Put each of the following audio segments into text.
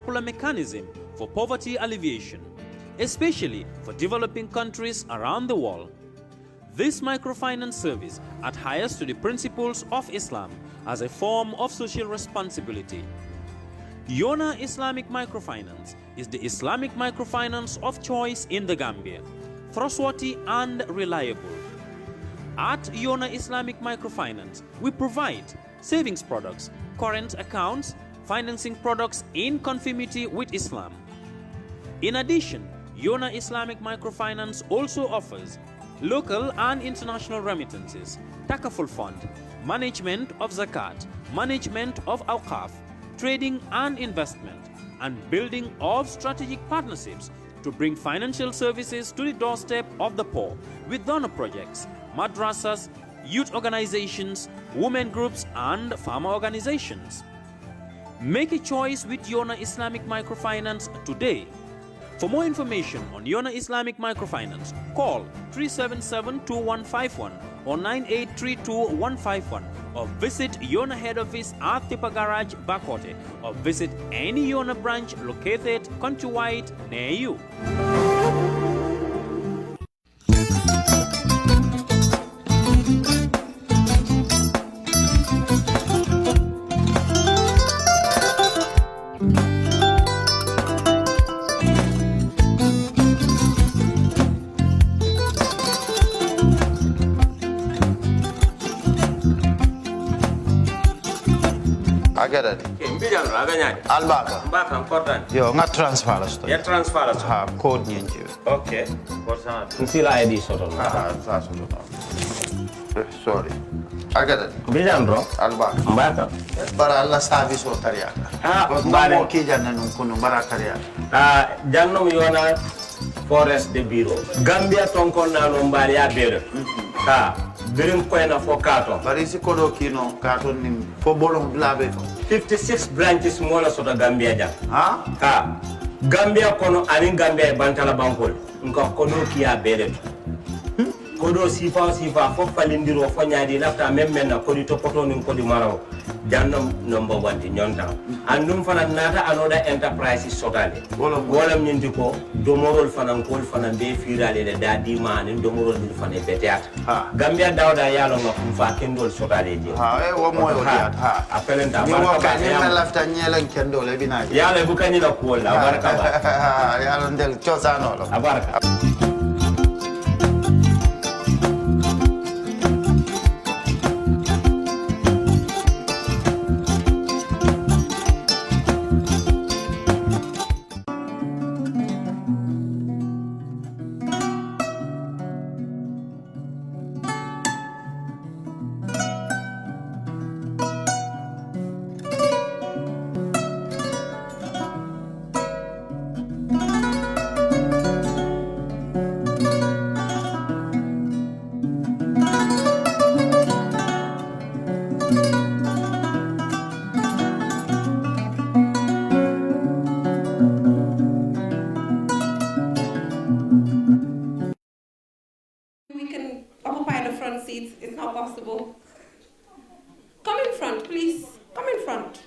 popular mechanism for poverty alleviation, especially for developing countries around the world. This microfinance service adheres to the principles of Islam as a form of social responsibility. Yona Islamic Microfinance is the Islamic microfinance of choice in the Gambia, trustworthy and reliable. At Yona Islamic Microfinance, we provide savings products, current accounts, financing products in conformity with Islam. In addition, Yona Islamic Microfinance also offers local and international remittances, takaful fund, management of zakat, management of awqaf, trading and investment, and building of strategic partnerships to bring financial services to the doorstep of the poor with donor projects, madrasas, youth organizations, women groups, and farmer organizations. Make a choice with Yona Islamic Microfinance today. For more information on Yona Islamic Microfinance, call 377-2151 or 9832-151 or visit Yona head office at Dibba Garage, Bakote, or visit any Yona branch located countrywide near you. Agada. Mbijan aganya. Albaka. Mbaka important. Yo, nga transfer la sto. Ya transfer la sto. Ha, code nyenji. Okay. Korsa. Nsila ID soto. Ah, sa soto. Sorry. Agada. Mbijan bro. Albaka. Mbaka. Bara Allah service o tariaka. Ah, mbare mo ki janna nun kunu bara tariaka. Ah, janno yona forest de bureau. Gambia tonkon na no mbari ya bere. Ha. Birim koyna fo kato. Bari si kodo kino kato ni fo bolong blabe to. 56 branches mola sota Gambia jam. Ha? Ha. Gambia kono ani Gambia bantala bankol. Nka kono kiya bere to. Kodo sifa fo falindiro fo nyaadi lafta memmen na kodi to poto nin kodi maraw. Jannam number 1 di nyonta. Andum fana nata anoda enterprise sotale. Wolam nyindi ko domorol fana kol fana be firale le dadi man domorol ni fana beteat. Gambia dawda yalo ngam fa kendol sotale je. Ha wo mo yo diat ha. Apelenta baraka ni lafta nyelen kendol e bina. Yalo bukani la ko la baraka ba. Yalo ndel chosano lo. Abaraka. It's not possible. Come in front, please. Come in front.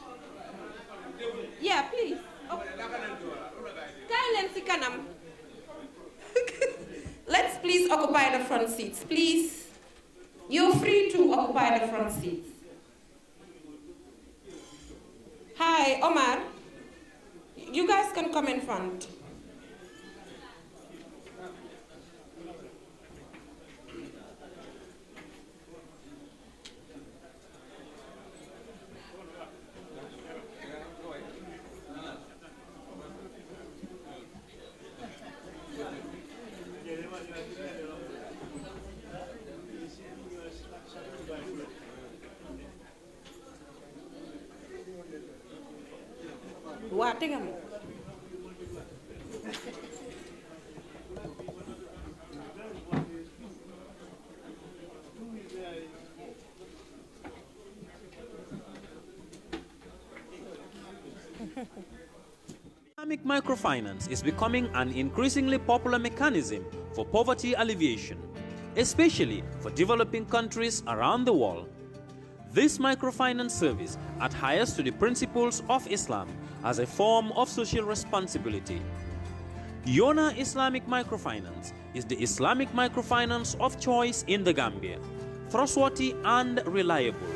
Yeah, please. Let's please occupy the front seats, please. You're free to occupy the front seats. Hi, Omar. You guys can come in front. What? Islamic microfinance is becoming an increasingly popular mechanism for poverty alleviation, especially for developing countries around the world. This microfinance service adheres to the principles of Islam as a form of social responsibility. Yona Islamic Microfinance is the Islamic microfinance of choice in the Gambia, trustworthy and reliable.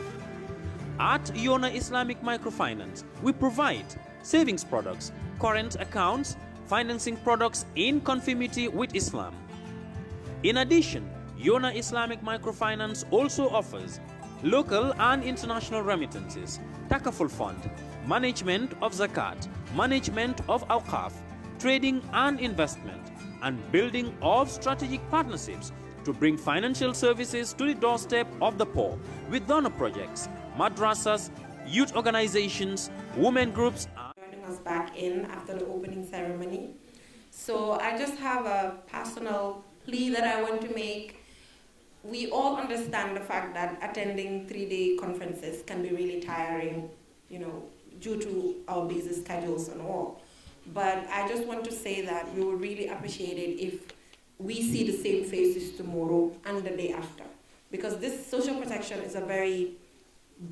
At Yona Islamic Microfinance, we provide savings products, current accounts, financing products in conformity with Islam. In addition, Yona Islamic Microfinance also offers local and international remittances, takaful fund, management of zakat, management of awqaf, trading and investment, and building of strategic partnerships to bring financial services to the doorstep of the poor with donor projects, madrasas, youth organizations, women groups. Joining us back in after the opening ceremony. So I just have a personal plea that I want to make. We all understand the fact that attending 3-day conferences can be really tiring, due to our busy schedules and all. But I just want to say that we would really appreciate it if we see the same faces tomorrow and the day after. Because this social protection is a very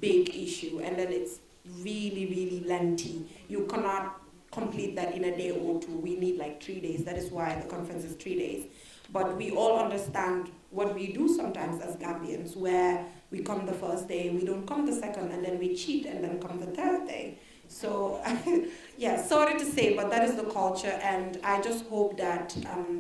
big issue, and then it's really, really lengthy. You cannot complete that in a day or two. We need like 3 days. That is why the conference is 3 days. But we all understand what we do sometimes as Gambians, where we come the first day, we don't come the second, and then we cheat and then come the third day. So, yeah, sorry to say, but that is the culture, and I just hope that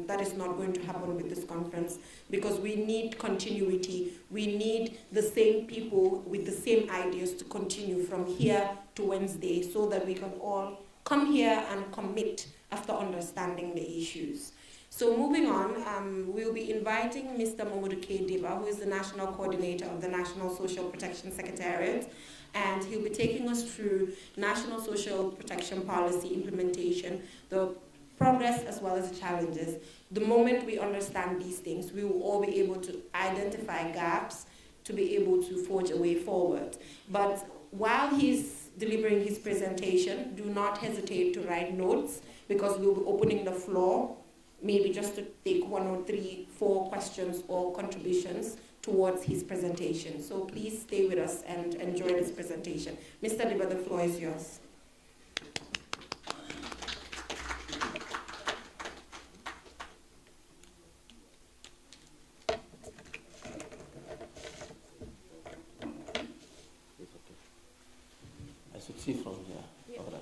that is not going to happen with this conference, because we need continuity. We need the same people with the same ideas to continue from here to Wednesday, so that we can all come here and commit after understanding the issues. So moving on, we'll be inviting Mr. Momodou Dibba, who is the National Coordinator of the National Social Protection Secretariat, and he'll be taking us through National Social Protection Policy implementation, the progress as well as the challenges. The moment we understand these things, we will all be able to identify gaps to be able to forge a way forward. But while he's delivering his presentation, do not hesitate to write notes, because we'll be opening the floor, maybe just to take 1 or 3, 4 questions or contributions towards his presentation. So please stay with us and enjoy this presentation. Mr. Dibba, the floor is yours. I should see from here. Yeah. All right.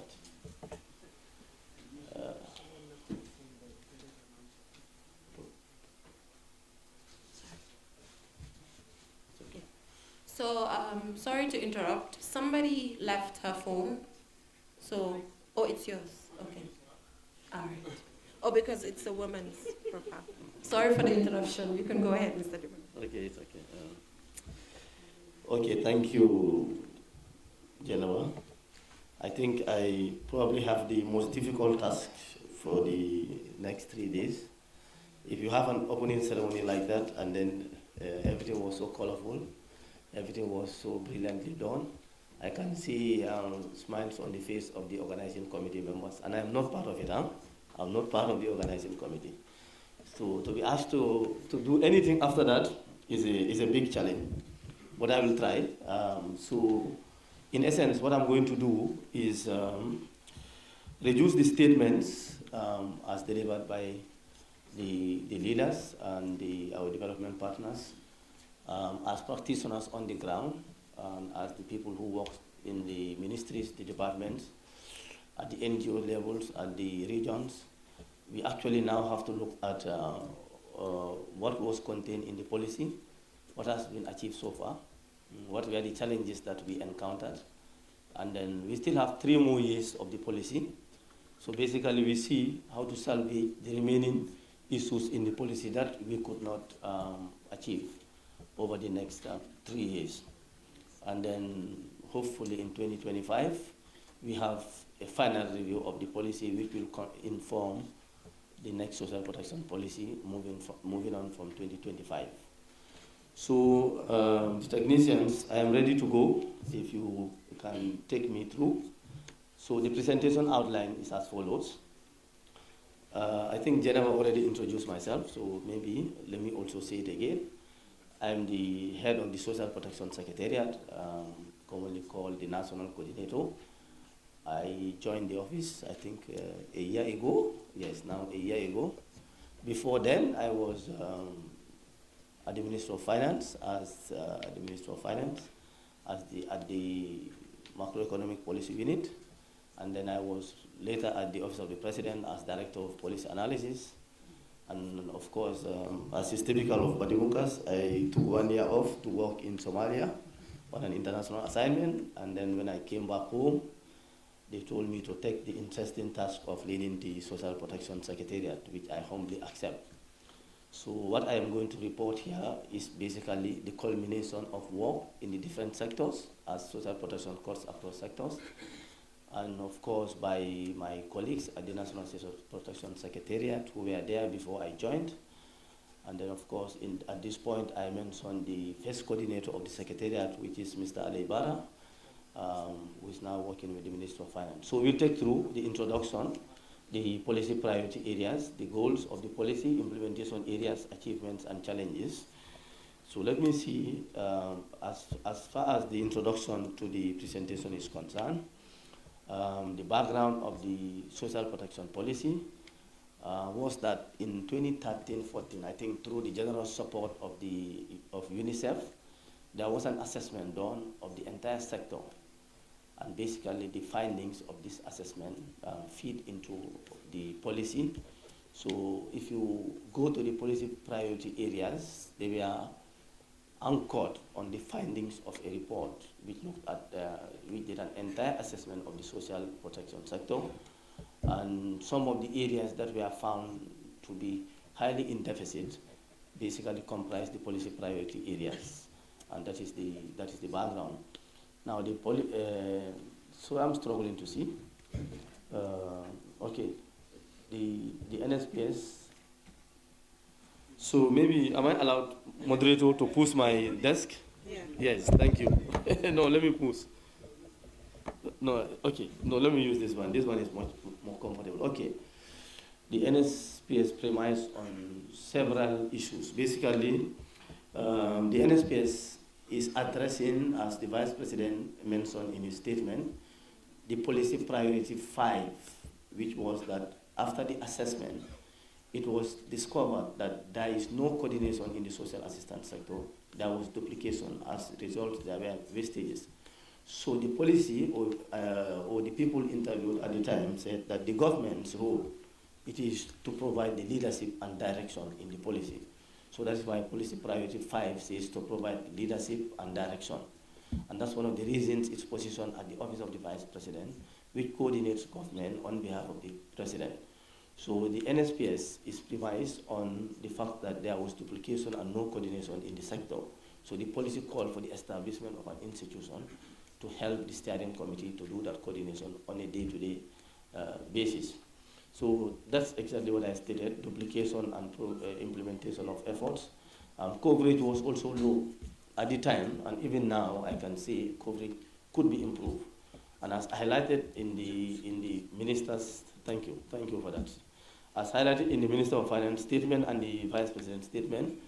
So, sorry to interrupt. Somebody left her phone. So, oh, it's yours. Okay. All right. Oh, because it's a woman's profile. Sorry for the interruption. You can go ahead, Mr. Dibba. Okay, it's okay. Okay, thank you, Jennifer. I think I probably have the most difficult task for the next 3 days. If you have an opening ceremony like that, and then everything was so colorful, everything was so brilliantly done, I can see smiles on the face of the organizing committee members, and I'm not part of it. I'm not part of the organizing committee. So to be asked to do anything after that is a big challenge, but I will try. So in essence, what I'm going to do is reduce the statements as delivered by the leaders and our development partners, as practitioners on the ground, as the people who work in the ministries, the departments, at the NGO levels, at the regions. We actually now have to look at what was contained in the policy, what has been achieved so far, what were the challenges that we encountered, and then we still have 3 more years of the policy. So basically we see how to solve the remaining issues in the policy that we could not achieve over the next 3 years. And then hopefully in 2025, we have a final review of the policy which will inform the next social protection policy moving on from 2025. So the technicians, I am ready to go if you can take me through. So the presentation outline is as follows. I think Jennifer already introduced myself, so maybe let me also say it again. I'm the head of the Social Protection Secretariat, commonly called the National Coordinator. I joined the office, I think, a year ago. Yes, now a year ago. Before then, I was at the Ministry of Finance at the Macroeconomic Policy Unit, and then I was later at the Office of the President as Director of Policy Analysis. And of course, as is typical of Badimukas, I took 1 year off to work in Somalia on an international assignment, and then when I came back home, they told me to take the interesting task of leading the Social Protection Secretariat, which I humbly accept. So what I am going to report here is basically the culmination of work in the different sectors as social protection cuts across sectors, and of course by my colleagues at the National Social Protection Secretariat who were there before I joined. And then of course at this point I mentioned the first coordinator of the Secretariat, which is Mr. Ali Bara, who is now working with the Minister of Finance. So we'll take through the introduction, the policy priority areas, the goals of the policy, implementation areas, achievements and challenges. So let me see, as far as the introduction to the presentation is concerned, the background of the social protection policy was that in 2013-14, I think through the generous support of UNICEF, there was an assessment done of the entire sector. And basically the findings of this assessment feed into the policy. So if you go to the policy priority areas, they were anchored on the findings of a report which looked at, which did an entire assessment of the social protection sector. And some of the areas that were found to be highly in deficit basically comprise the policy priority areas. And that is the background. Now, so I'm struggling to see. Okay, the NSPS. So maybe, am I allowed, moderator, to push my desk? Yeah. Yes, thank you. No, let me push. No, okay, no, let me use this one. This one is much more comfortable. Okay, the NSPS premise on several issues. Basically, the NSPS is addressing, as the Vice President mentioned in his statement, the policy priority 5, which was that after the assessment, it was discovered that there is no coordination in the social assistance sector. There was duplication. As a result, there were wastages. So the policy, or the people interviewed at the time, said that the government's role, it is to provide the leadership and direction in the policy. So that's why policy priority 5 says to provide leadership and direction. And that's one of the reasons it's positioned at the Office of the Vice President, which coordinates government on behalf of the President. So the NSPS is premised on the fact that there was duplication and no coordination in the sector. So the policy called for the establishment of an institution to help the steering committee to do that coordination on a day-to-day basis. So that's exactly what I stated, duplication and implementation of efforts. Coverage was also low at the time, and even now I can say coverage could be improved. And as highlighted in the minister's, thank you for that. As highlighted in the Minister of Finance statement and the Vice President's statement,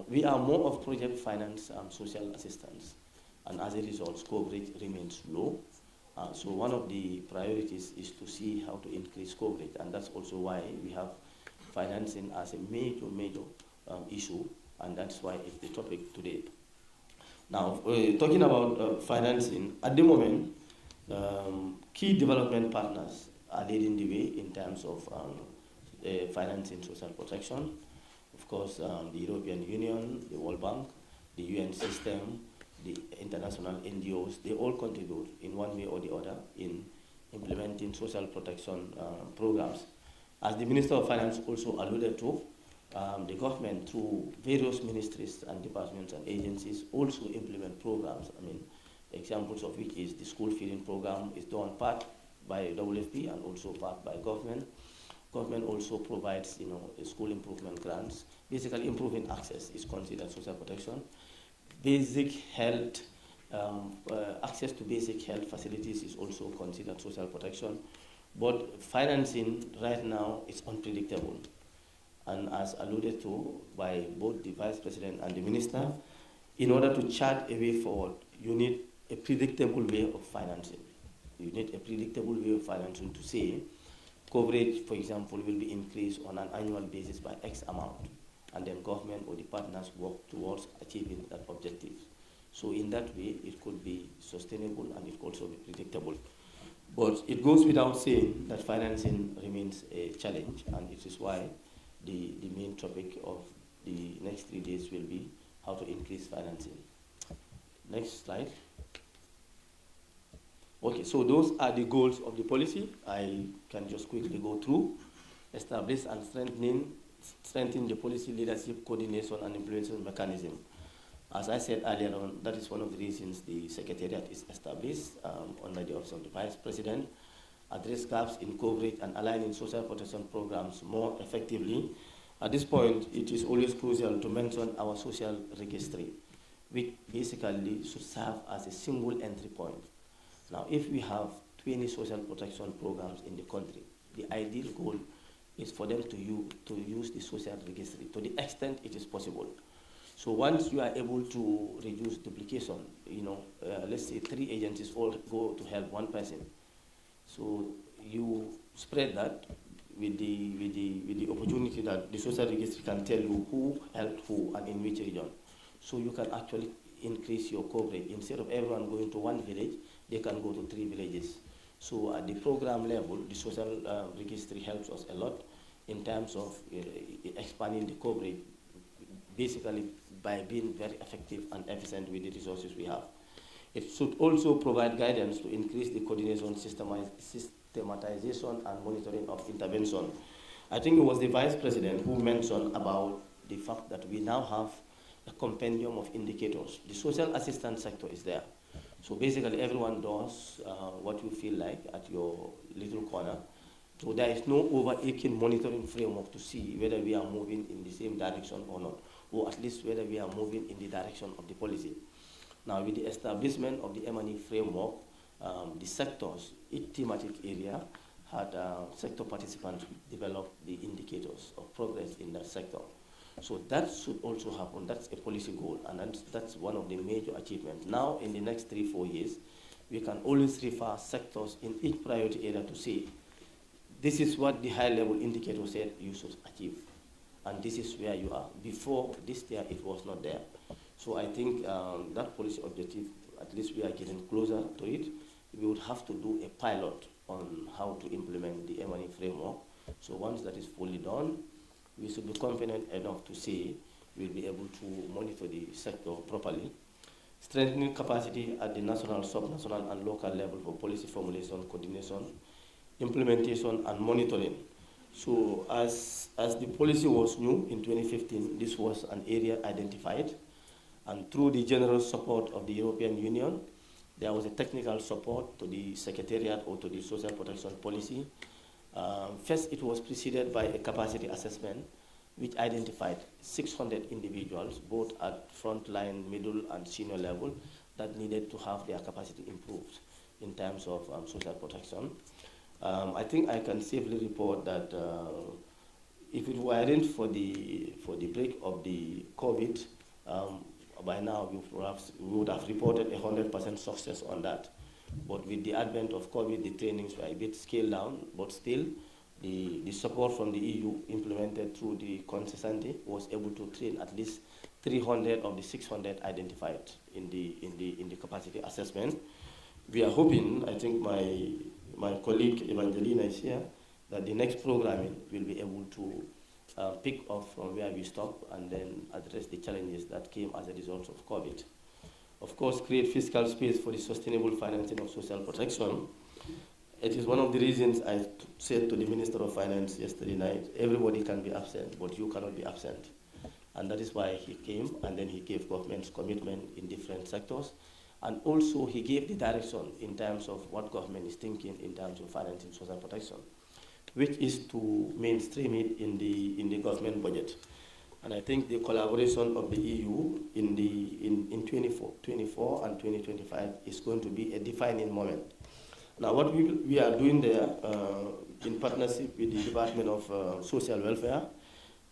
we are more of project finance and social assistance. And as a result, coverage remains low. So one of the priorities is to see how to increase coverage, and that's also why we have financing as a major issue, and that's why it's the topic today. Now, talking about financing, at the moment, key development partners are leading the way in terms of financing social protection. Of course, the European Union, the World Bank, the UN system, the international NGOs, they all contribute in one way or the other in implementing social protection programs. As the Minister of Finance also alluded to, the government through various ministries and departments and agencies also implement programs. I mean, examples of which is the school feeding program is done part by WFP and also part by government. Government also provides, school improvement grants. Basically, improving access is considered social protection. Basic health, access to basic health facilities is also considered social protection. But financing right now is unpredictable. And as alluded to by both the Vice President and the Minister, in order to chart a way forward, you need a predictable way of financing. You need a predictable way of financing to say, coverage, for example, will be increased on an annual basis by X amount, and then government or the partners work towards achieving that objective. So in that way, it could be sustainable and it could also be predictable. But it goes without saying that financing remains a challenge, and it is why the main topic of the next 3 days will be how to increase financing. Next slide. Okay, so those are the goals of the policy. I can just quickly go through. Establish and strengthen the policy leadership, coordination, and implementation mechanism. As I said earlier on, that is one of the reasons the Secretariat is established under the office of the Vice President. Address gaps in coverage and aligning social protection programs more effectively. At this point, it is always crucial to mention our social registry, which basically should serve as a single entry point. Now, if we have 20 social protection programs in the country, the ideal goal is for them to use the social registry to the extent it is possible. So once you are able to reduce duplication, let's say 3 agencies all go to help 1 person. So you spread that with the opportunity that the social registry can tell you who helped who and in which region. So you can actually increase your coverage. Instead of everyone going to 1 village, they can go to 3 villages. So at the program level, the social registry helps us a lot in terms of expanding the coverage, basically by being very effective and efficient with the resources we have. It should also provide guidance to increase the coordination, systematization, and monitoring of intervention. I think it was the Vice President who mentioned about the fact that we now have a compendium of indicators. The social assistance sector is there. So basically everyone does what you feel like at your little corner. So there is no overarching monitoring framework to see whether we are moving in the same direction or not, or at least whether we are moving in the direction of the policy. Now, with the establishment of the M&E framework, the sectors, each thematic area had sector participants develop the indicators of progress in that sector. So that should also happen. That's a policy goal, and that's one of the major achievements. Now, in the next 3-4 years, we can always refer sectors in each priority area to say, this is what the high-level indicator said you should achieve, and this is where you are. Before this year, it was not there. So I think that policy objective, at least we are getting closer to it. We would have to do a pilot on how to implement the M&E framework. So once that is fully done, we should be confident enough to say we'll be able to monitor the sector properly. Strengthening capacity at the national, sub-national, and local level for policy formulation, coordination, implementation, and monitoring. So as the policy was new in 2015, this was an area identified, and through the general support of the European Union, there was a technical support to the Secretariat or to the social protection policy. First, it was preceded by a capacity assessment, which identified 600 individuals, both at frontline, middle, and senior level, that needed to have their capacity improved in terms of social protection. I think I can safely report that if it weren't for the break of the COVID, by now we would have reported 100% success on that. But with the advent of COVID, the trainings were a bit scaled down, but still the support from the EU implemented through the Consensante was able to train at least 300 of the 600 identified in the capacity assessment. We are hoping, I think my colleague Evangelina is here, that the next programming will be able to pick up from where we stop and then address the challenges that came as a result of COVID. Of course, create fiscal space for the sustainable financing of social protection. It is one of the reasons I said to the Minister of Finance yesterday night, everybody can be absent, but you cannot be absent. And that is why he came, and then he gave government's commitment in different sectors. And also he gave the direction in terms of what government is thinking in terms of financing social protection, which is to mainstream it in the government budget. And I think the collaboration of the EU in 2024 and 2025 is going to be a defining moment. Now, what we are doing there in partnership with the Department of Social Welfare,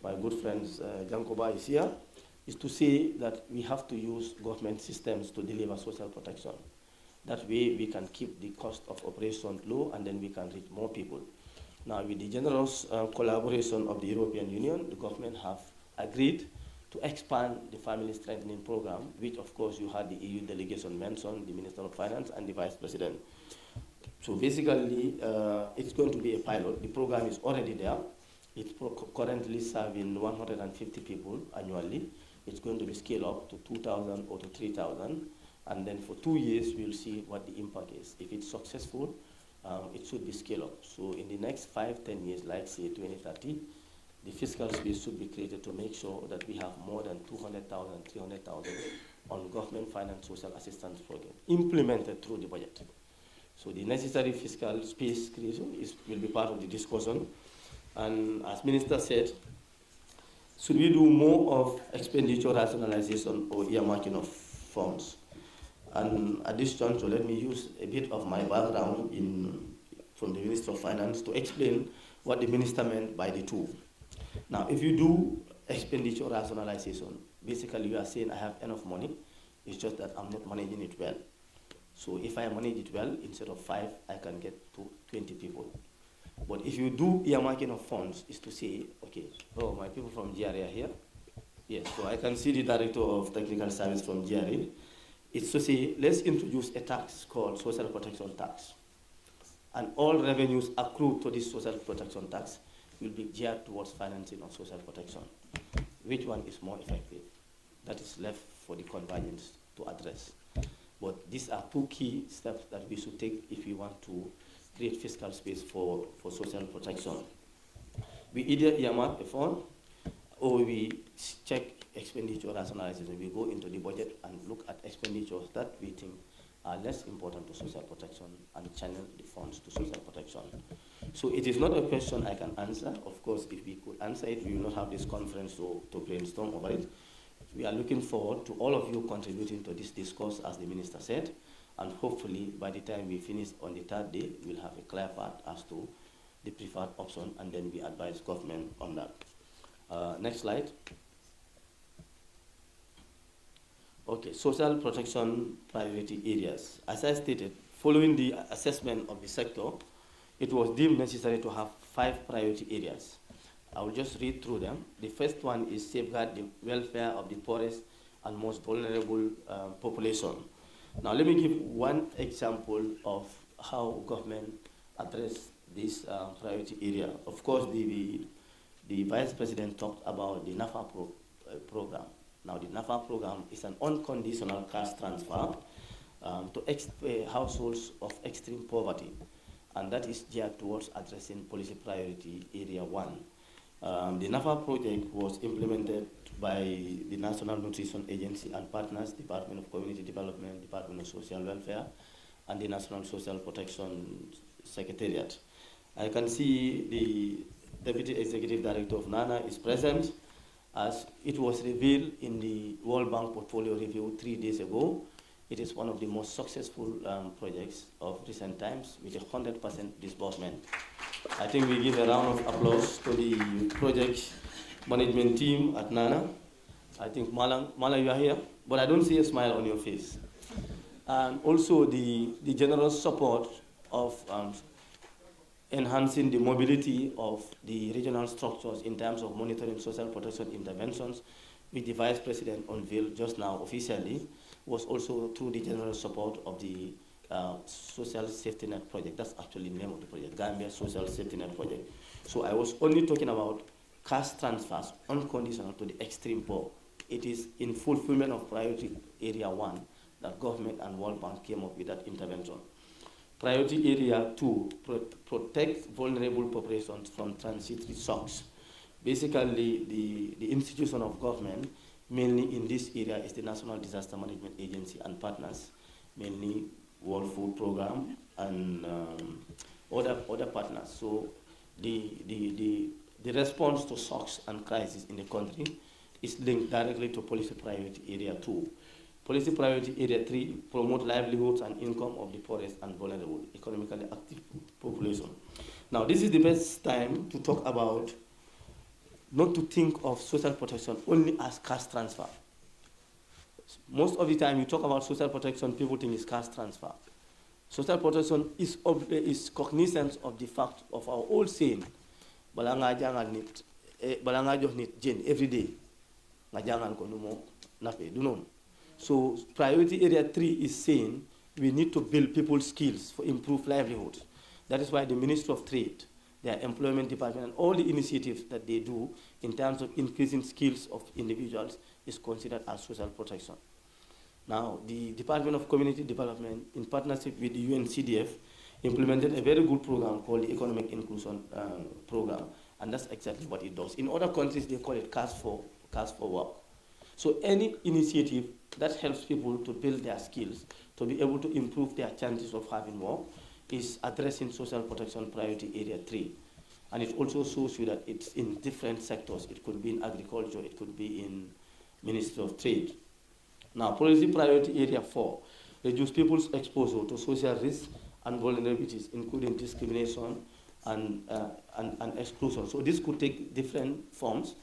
my good friends Jankoba is here, is to say that we have to use government systems to deliver social protection. That way we can keep the cost of operation low and then we can reach more people. Now with the generous collaboration of the European Union, the government have agreed to expand the family strengthening program, which of course you had the EU delegation mentioned, the Minister of Finance and the Vice President. So basically, it's going to be a pilot. The program is already there. It's currently serving 150 people annually. It's going to be scaled up to 2,000 or to 3,000. And then for 2 years, we'll see what the impact is. If it's successful, it should be scaled up. So in the next 5-10 years, like say 2030, the fiscal space should be created to make sure that we have more than 200,000, 300,000 on government finance social assistance program implemented through the budget. So the necessary fiscal space creation will be part of the discussion. And as Minister said, should we do more of expenditure rationalization or earmarking of funds? And at this juncture, let me use a bit of my background from the Minister of Finance to explain what the Minister meant by the two. Now, if you do expenditure rationalization, basically you are saying I have enough money, it's just that I'm not managing it well. So if I manage it well, instead of 5, I can get to 20 people. But if you do earmarking of funds, is to say, okay, oh, my people from GRA are here. Yes, so I can see the Director of Technical Service from GRA. It's to say, let's introduce a tax called social protection tax. And all revenues accrued to this social protection tax will be geared towards financing of social protection. Which one is more effective? That is left for the convergence to address. But these are 2 key steps that we should take if we want to create fiscal space for social protection. We either earmark a fund or we check expenditure rationalization. We go into the budget and look at expenditures that we think are less important to social protection and channel the funds to social protection. So it is not a question I can answer. Of course, if we could answer it, we will not have this conference to brainstorm over it. We are looking forward to all of you contributing to this discourse, as the Minister said, and hopefully by the time we finish on the 3rd day, we'll have a clear path as to the preferred option, and then we advise government on that. Next slide. Okay, social protection priority areas. As I stated, following the assessment of the sector, it was deemed necessary to have 5 priority areas. I will just read through them. The first one is safeguard the welfare of the poorest and most vulnerable population. Now let me give one example of how government addressed this priority area. Of course, the Vice President talked about the NAFA program. Now the NAFA program is an unconditional cash transfer to households of extreme poverty, and that is geared towards addressing policy priority area 1. The NAFA project was implemented by the National Nutrition Agency and partners, Department of Community Development, Department of Social Welfare, and the National Social Protection Secretariat. I can see the Deputy Executive Director of NANA is present, as it was revealed in the World Bank Portfolio Review 3 days ago. It is one of the most successful projects of recent times with 100% disbursement. I think we give a round of applause to the project management team at NANA. I think Mala, you are here, but I don't see a smile on your face. And also the general support of enhancing the mobility of the regional structures in terms of monitoring social protection interventions, which the Vice President unveiled just now officially, was also through the general support of the Social Safety Net Project. That's actually the name of the project, Gambia Social Safety Net Project. So I was only talking about cash transfers, unconditional to the extreme poor. It is in fulfillment of priority area 1 that government and World Bank came up with that intervention. Priority area 2, protect vulnerable populations from transitory shocks. Basically, the institution of government, mainly in this area, is the National Disaster Management Agency and partners, mainly World Food Program and other partners. So the response to shocks and crises in the country is linked directly to policy priority area 2. Policy priority area 3, promote livelihoods and income of the poorest and vulnerable, economically active population. Now, this is the best time to talk about not to think of social protection only as cash transfer. Most of the time you talk about social protection, people think it's cash transfer. Social protection is cognizance of the fact of our old saying, balanga jangal nit, balanga jox nit jen every day, nga jangal ko numo nape, do non. So priority area 3 is saying we need to build people's skills for improved livelihood. That is why the Ministry of Trade, their employment department, and all the initiatives that they do in terms of increasing skills of individuals is considered as social protection. Now, the Department of Community Development, in partnership with the UNCDF, implemented a very good program called the Economic Inclusion Program, and that's exactly what it does. In other countries, they call it cash for work. So any initiative that helps people to build their skills, to be able to improve their chances of having work, is addressing social protection priority area 3. And it also shows you that it's in different sectors. It could be in agriculture, it could be in Ministry of Trade. Now, policy priority area 4, reduce people's exposure to social risks and vulnerabilities, including discrimination and exclusion. So this could take different forms.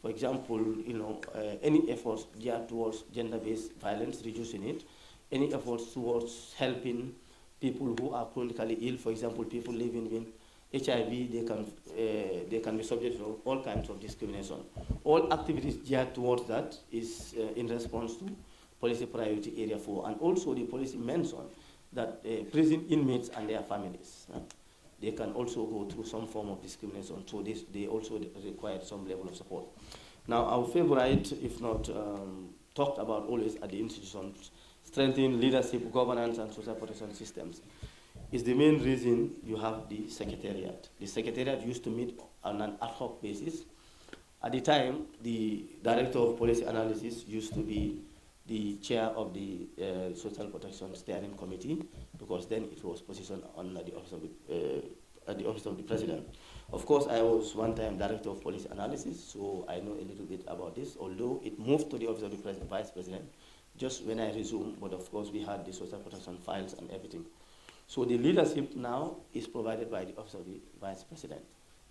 For example, any efforts geared towards gender-based violence, reducing it, any efforts towards helping people who are chronically ill, for example, people living with HIV, they can be subject to all kinds of discrimination. All activities geared towards that is in response to policy priority area 4. And also the policy mentioned that prison inmates and their families, they can also go through some form of discrimination. So they also require some level of support. Now, our favorite, if not talked about always at the institutions, strengthening leadership, governance, and social protection systems, is the main reason you have the Secretariat. The Secretariat used to meet on an ad hoc basis. At the time, the Director of Policy Analysis used to be the chair of the Social Protection Steering Committee, because then it was positioned on the office of at the office of the President. Of course, I was one time Director of Policy Analysis, so I know a little bit about this, although it moved to the office of the Vice President just when I resumed, but of course we had the social protection files and everything. So the leadership now is provided by the office of the Vice President,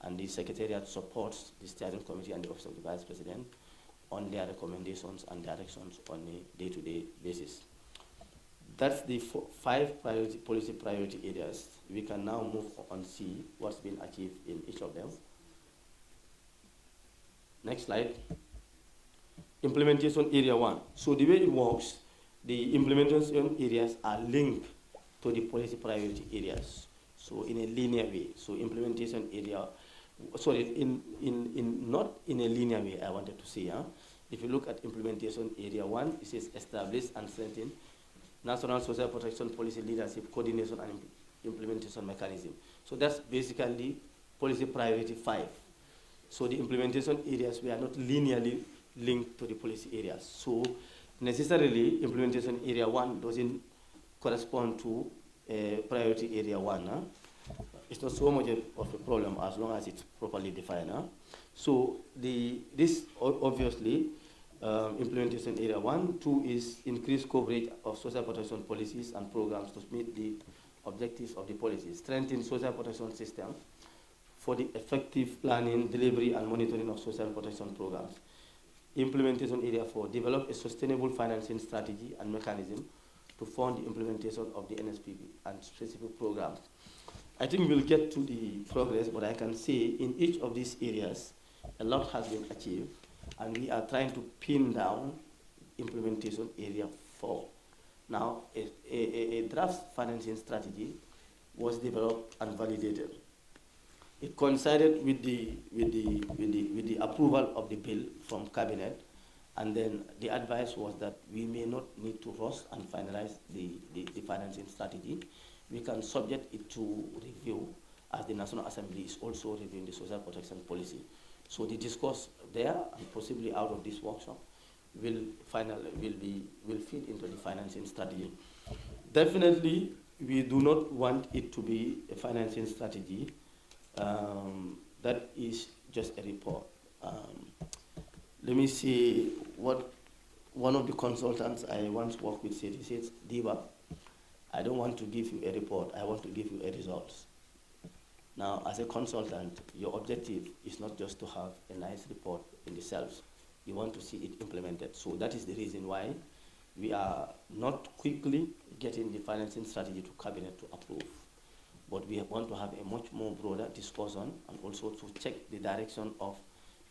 and the Secretariat supports the Steering Committee and the office of the Vice President on their recommendations and directions on a day-to-day basis. That's the 5 policy priority areas. We can now move on and see what's been achieved in each of them. Next slide. Implementation area 1. So the way it works, the implementation areas are linked to the policy priority areas. So in a linear way. So implementation area, sorry, not in a linear way, I wanted to say. If you look at implementation area 1, it says establish and strengthen national social protection policy leadership, coordination and implementation mechanism. So that's basically policy priority 5. So the implementation areas were not linearly linked to the policy areas. So necessarily implementation area 1 doesn't correspond to priority area 1. It's not so much of a problem as long as it's properly defined. So this obviously implementation area 1. 2 is increased coverage of social protection policies and programs to meet the objectives of the policies. Strengthen social protection system for the effective planning, delivery, and monitoring of social protection programs. Implementation area 4, develop a sustainable financing strategy and mechanism to fund the implementation of the NSPP and specific programs. I think we'll get to the progress, but I can say in each of these areas, a lot has been achieved, and we are trying to pin down implementation area 4. Now, a draft financing strategy was developed and validated. It coincided with the approval of the bill from cabinet, and then the advice was that we may not need to rush and finalize the financing strategy. We can subject it to review, as the National Assembly is also reviewing the social protection policy. So the discourse there, and possibly out of this workshop, will feed into the financing strategy. Definitely, we do not want it to be a financing strategy that is just a report. Let me see what one of the consultants I once worked with said. He says, Dibba, I don't want to give you a report, I want to give you a results. Now, as a consultant, your objective is not just to have a nice report in the shelves. You want to see it implemented. So that is the reason why we are not quickly getting the financing strategy to cabinet to approve. But we want to have a much more broader discussion and also to check the direction of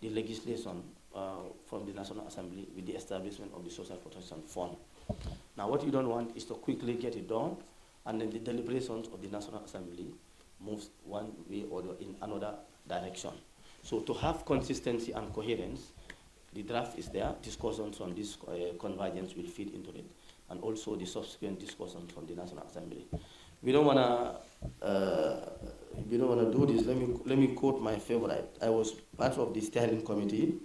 the legislation from the National Assembly with the establishment of the Social Protection Fund. Now, what you don't want is to quickly get it done, and then the deliberations of the National Assembly moves one way or in another direction. So to have consistency and coherence, the draft is there, discussions on this convergence will feed into it, and also the subsequent discussions from the National Assembly. We don't want to do this. Let me quote my favorite. I was part of the steering committee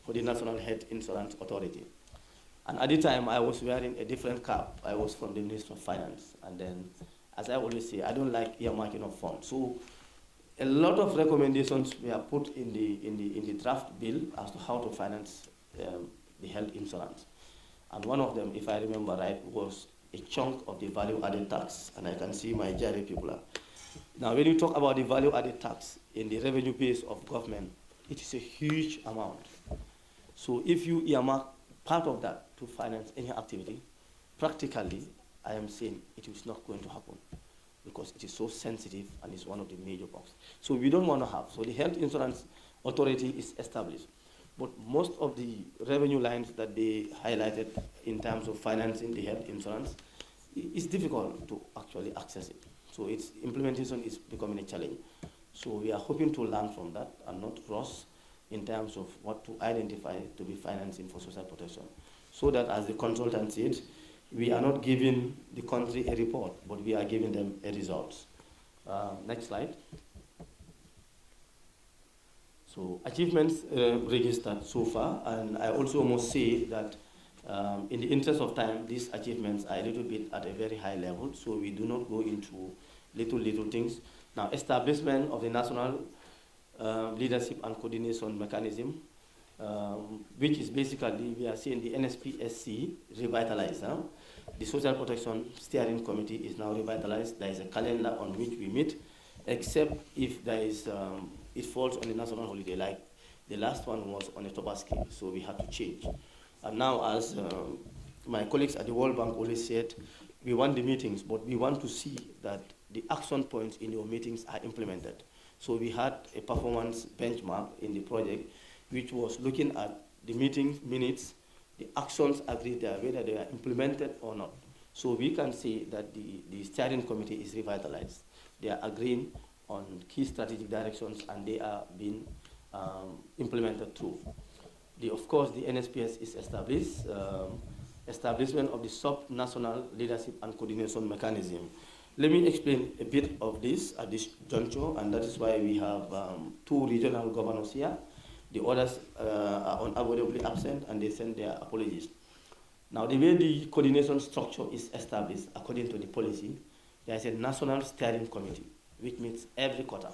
for the National Health Insurance Authority. And at the time, I was wearing a different cap. I was from the Ministry of Finance. And then, as I always say, I don't like earmarking of funds. So a lot of recommendations were put in the draft bill as to how to finance the health insurance. And one of them, if I remember right, was a chunk of the value-added tax. And I can see my jury people are. Now, when you talk about the value-added tax in the revenue base of government, it is a huge amount. So if you earmark part of that to finance any activity, practically, I am saying it is not going to happen because it is so sensitive and it's one of the major boxes. So we don't want to have. So the Health Insurance Authority is established. But most of the revenue lines that they highlighted in terms of financing the health insurance, it's difficult to actually access it. So its implementation is becoming a challenge. So we are hoping to learn from that and not rush in terms of what to identify to be financing for social protection. So that, as the consultant said, we are not giving the country a report, but we are giving them a result. Next slide. So achievements registered so far, and I also must say that in the interest of time, these achievements are a little bit at a very high level, so we do not go into little things. Now, establishment of the National Leadership and Coordination Mechanism, which is basically, we are seeing the NSPSC revitalized now. The Social Protection Steering Committee is now revitalized. There is a calendar on which we meet, except if there is, it falls on a national holiday, like the last one was on a Tobaski, so we had to change. And now, as my colleagues at the World Bank always said, we want the meetings, but we want to see that the action points in your meetings are implemented. So we had a performance benchmark in the project, which was looking at the meeting minutes, the actions agreed there, whether they are implemented or not. So we can say that the steering committee is revitalized. They are agreeing on key strategic directions, and they are being implemented through. Of course, the NSPS is established, establishment of the sub-national leadership and coordination mechanism. Let me explain a bit of this at this juncture, and that is why we have 2 regional governors here. The others are unavoidably absent, and they send their apologies. Now, the way the coordination structure is established, according to the policy, there is a national steering committee, which meets every quarter.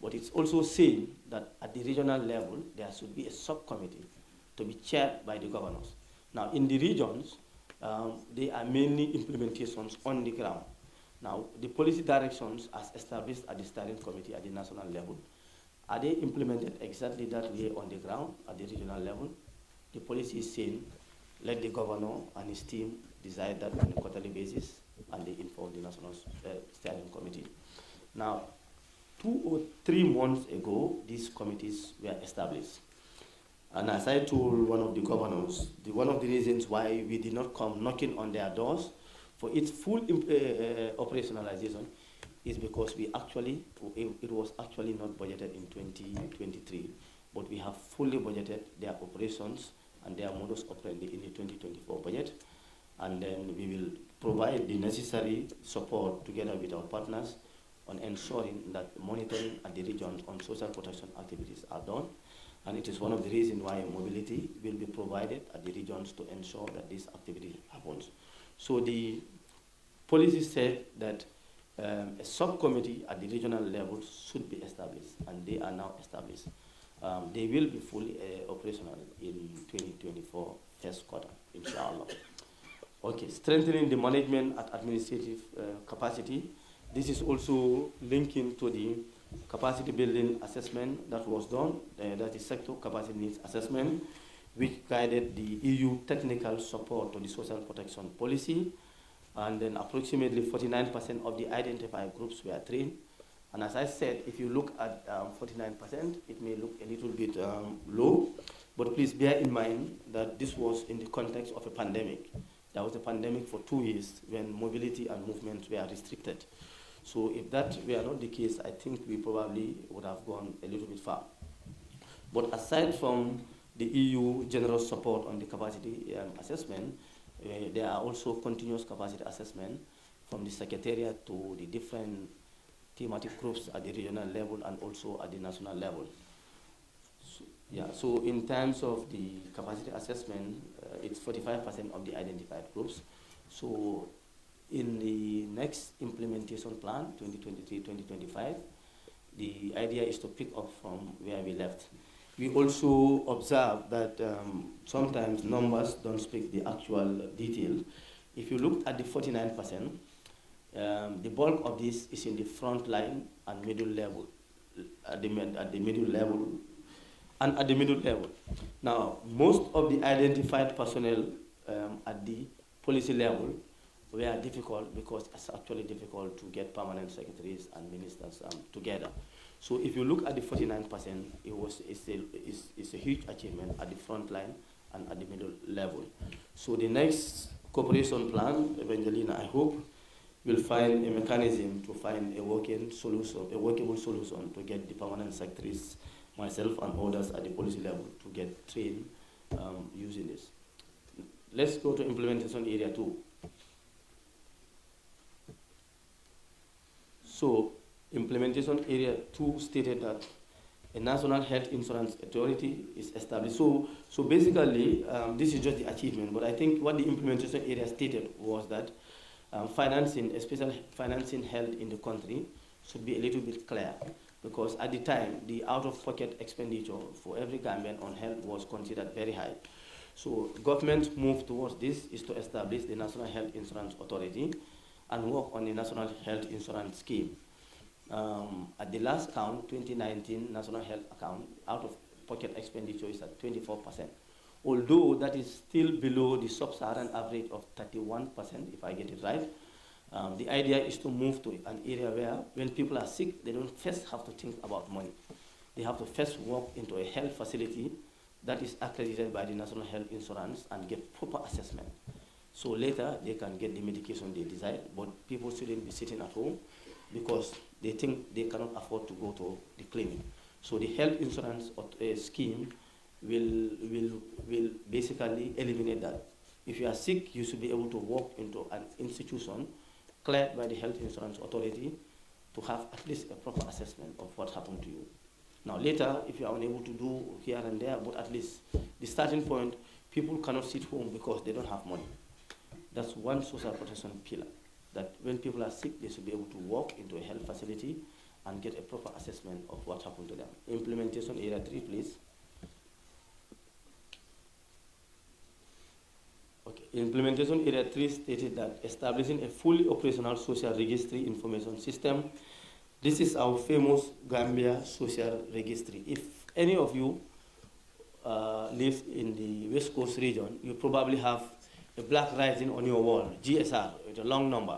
But it's also saying that at the regional level, there should be a subcommittee to be chaired by the governors. Now, in the regions, they are mainly implementations on the ground. Now, the policy directions as established at the steering committee at the national level, are they implemented exactly that way on the ground at the regional level? The policy is saying, let the governor and his team decide that on a quarterly basis, and they inform the national steering committee. Now, 2 or 3 months ago, these committees were established. And as I told one of the governors, one of the reasons why we did not come knocking on their doors for its full operationalization is because it was actually not budgeted in 2023, but we have fully budgeted their operations and their modus operandi in the 2024 budget. And then we will provide the necessary support together with our partners on ensuring that monitoring at the regions on social protection activities are done. And it is one of the reasons why mobility will be provided at the regions to ensure that this activity happens. So the policy said that a subcommittee at the regional level should be established, and they are now established. They will be fully operational in 2024 first quarter, inshallah. Okay, strengthening the management and administrative capacity. This is also linking to the capacity building assessment that was done, that is sector capacity needs assessment, which guided the EU technical support to the social protection policy. And then approximately 49% of the identified groups were trained. And as I said, if you look at 49%, it may look a little bit low, but please bear in mind that this was in the context of a pandemic. There was a pandemic for 2 years when mobility and movements were restricted. So if that were not the case, I think we probably would have gone a little bit far. But aside from the EU general support on the capacity assessment, there are also continuous capacity assessment from the Secretariat to the different thematic groups at the regional level and also at the national level. So in terms of the capacity assessment, it's 45% of the identified groups. So in the next implementation plan, 2023-2025, the idea is to pick up from where we left. We also observe that sometimes numbers don't speak the actual detail. If you look at the 49%, the bulk of this is in the front line and middle level, at the middle level, and at the middle level. Now, most of the identified personnel at the policy level were difficult because it's actually difficult to get permanent secretaries and ministers together. So if you look at the 49%, it's a huge achievement at the front line and at the middle level. So the next cooperation plan, Evangelina, I hope, will find a mechanism to find a working solution, a workable solution to get the permanent secretaries, myself and others at the policy level to get trained using this. Let's go to implementation area 2. So implementation area 2 stated that a national health insurance authority is established. So basically, this is just the achievement, but I think what the implementation area stated was that financing, especially financing health in the country, should be a little bit clear, because at the time, the out-of-pocket expenditure for every Gambian on health was considered very high. So government's move towards this is to establish the National Health Insurance Authority and work on the National Health Insurance Scheme. At the last count, 2019 National Health account, out-of-pocket expenditure is at 24%. Although that is still below the sub-Saharan average of 31%, if I get it right. The idea is to move to an area where when people are sick, they don't first have to think about money. They have to first walk into a health facility that is accredited by the National Health Insurance and get proper assessment. So later, they can get the medication they desire, but people shouldn't be sitting at home because they think they cannot afford to go to the clinic. So the health insurance scheme will basically eliminate that. If you are sick, you should be able to walk into an institution cleared by the Health Insurance Authority to have at least a proper assessment of what happened to you. Now later, if you are unable to do here and there, but at least the starting point, people cannot sit home because they don't have money. That's one social protection pillar, that when people are sick, they should be able to walk into a health facility and get a proper assessment of what happened to them. Implementation area 3, please. Okay. Implementation area 3 stated that establishing a fully operational social registry information system. This is our famous Gambia social registry. If any of you live in the West Coast region, you probably have a black writing on your wall, GSR, with a long number.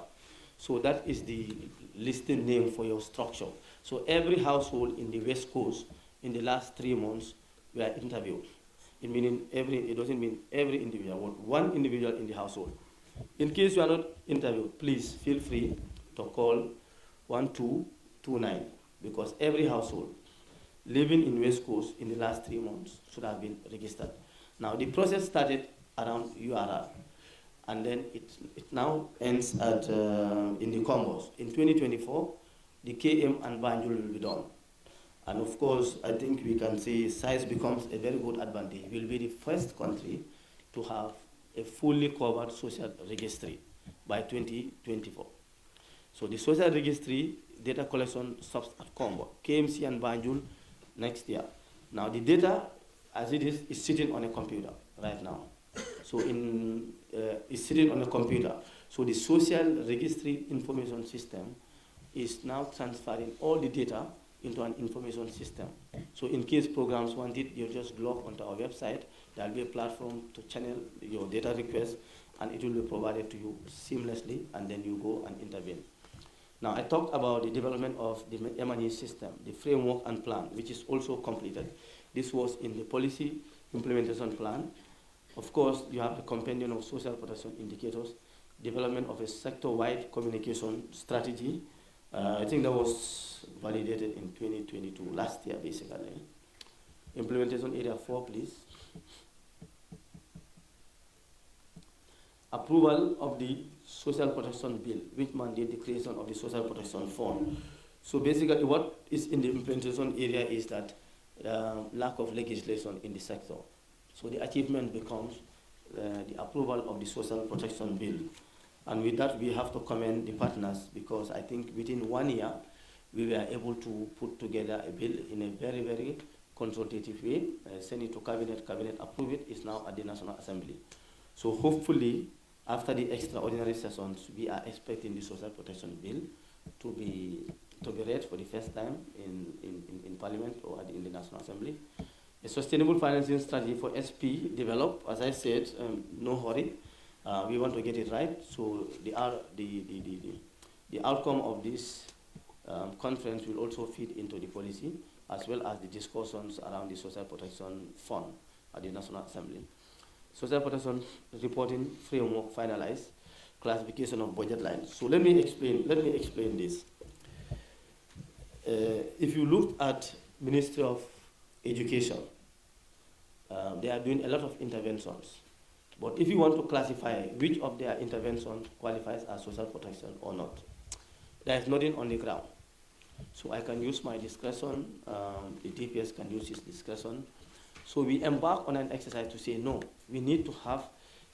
So that is the listing name for your structure. So every household in the West Coast in the last 3 months were interviewed. It doesn't mean every individual, one individual in the household. In case you are not interviewed, please feel free to call 1229, because every household living in West Coast in the last 3 months should have been registered. Now the process started around URR, and then it now ends at in the Combos. In 2024, the KM and Banjul will be done. And of course, I think we can say size becomes a very good advantage. We'll be the first country to have a fully covered social registry by 2024. So the social registry data collection stops at Combo, KMC and Banjul next year. Now the data, as it is sitting on a computer right now. So it's sitting on a computer. So the social registry information system is now transferring all the data into an information system. So in case programs want it, you just log onto our website. There will be a platform to channel your data request, and it will be provided to you seamlessly, and then you go and intervene. Now, I talked about the development of the M&E system, the framework and plan, which is also completed. This was in the policy implementation plan. Of course, you have the compendium of social protection indicators, development of a sector-wide communication strategy. I think that was validated in 2022, last year, basically. Implementation area 4, please. Approval of the social protection bill, which mandate the creation of the social protection fund. So basically what is in the implementation area is that lack of legislation in the sector. So the achievement becomes the approval of the social protection bill. And with that, we have to commend the partners, because I think within 1 year, we were able to put together a bill in a very, very consultative way, send it to cabinet, cabinet approve it, it's now at the National Assembly. So hopefully, after the extraordinary sessions, we are expecting the social protection bill to be read for the first time in Parliament or in the National Assembly. A sustainable financing strategy for SP developed. As I said, no hurry. We want to get it right. So the outcome of this conference will also feed into the policy, as well as the discussions around the social protection fund at the National Assembly. Social protection reporting framework finalized, classification of budget lines. So let me explain this. If you look at Ministry of Education, they are doing a lot of interventions. But if you want to classify which of their interventions qualifies as social protection or not, there is nothing on the ground. So I can use my discretion, the DPS can use his discretion. So we embark on an exercise to say, no, we need to have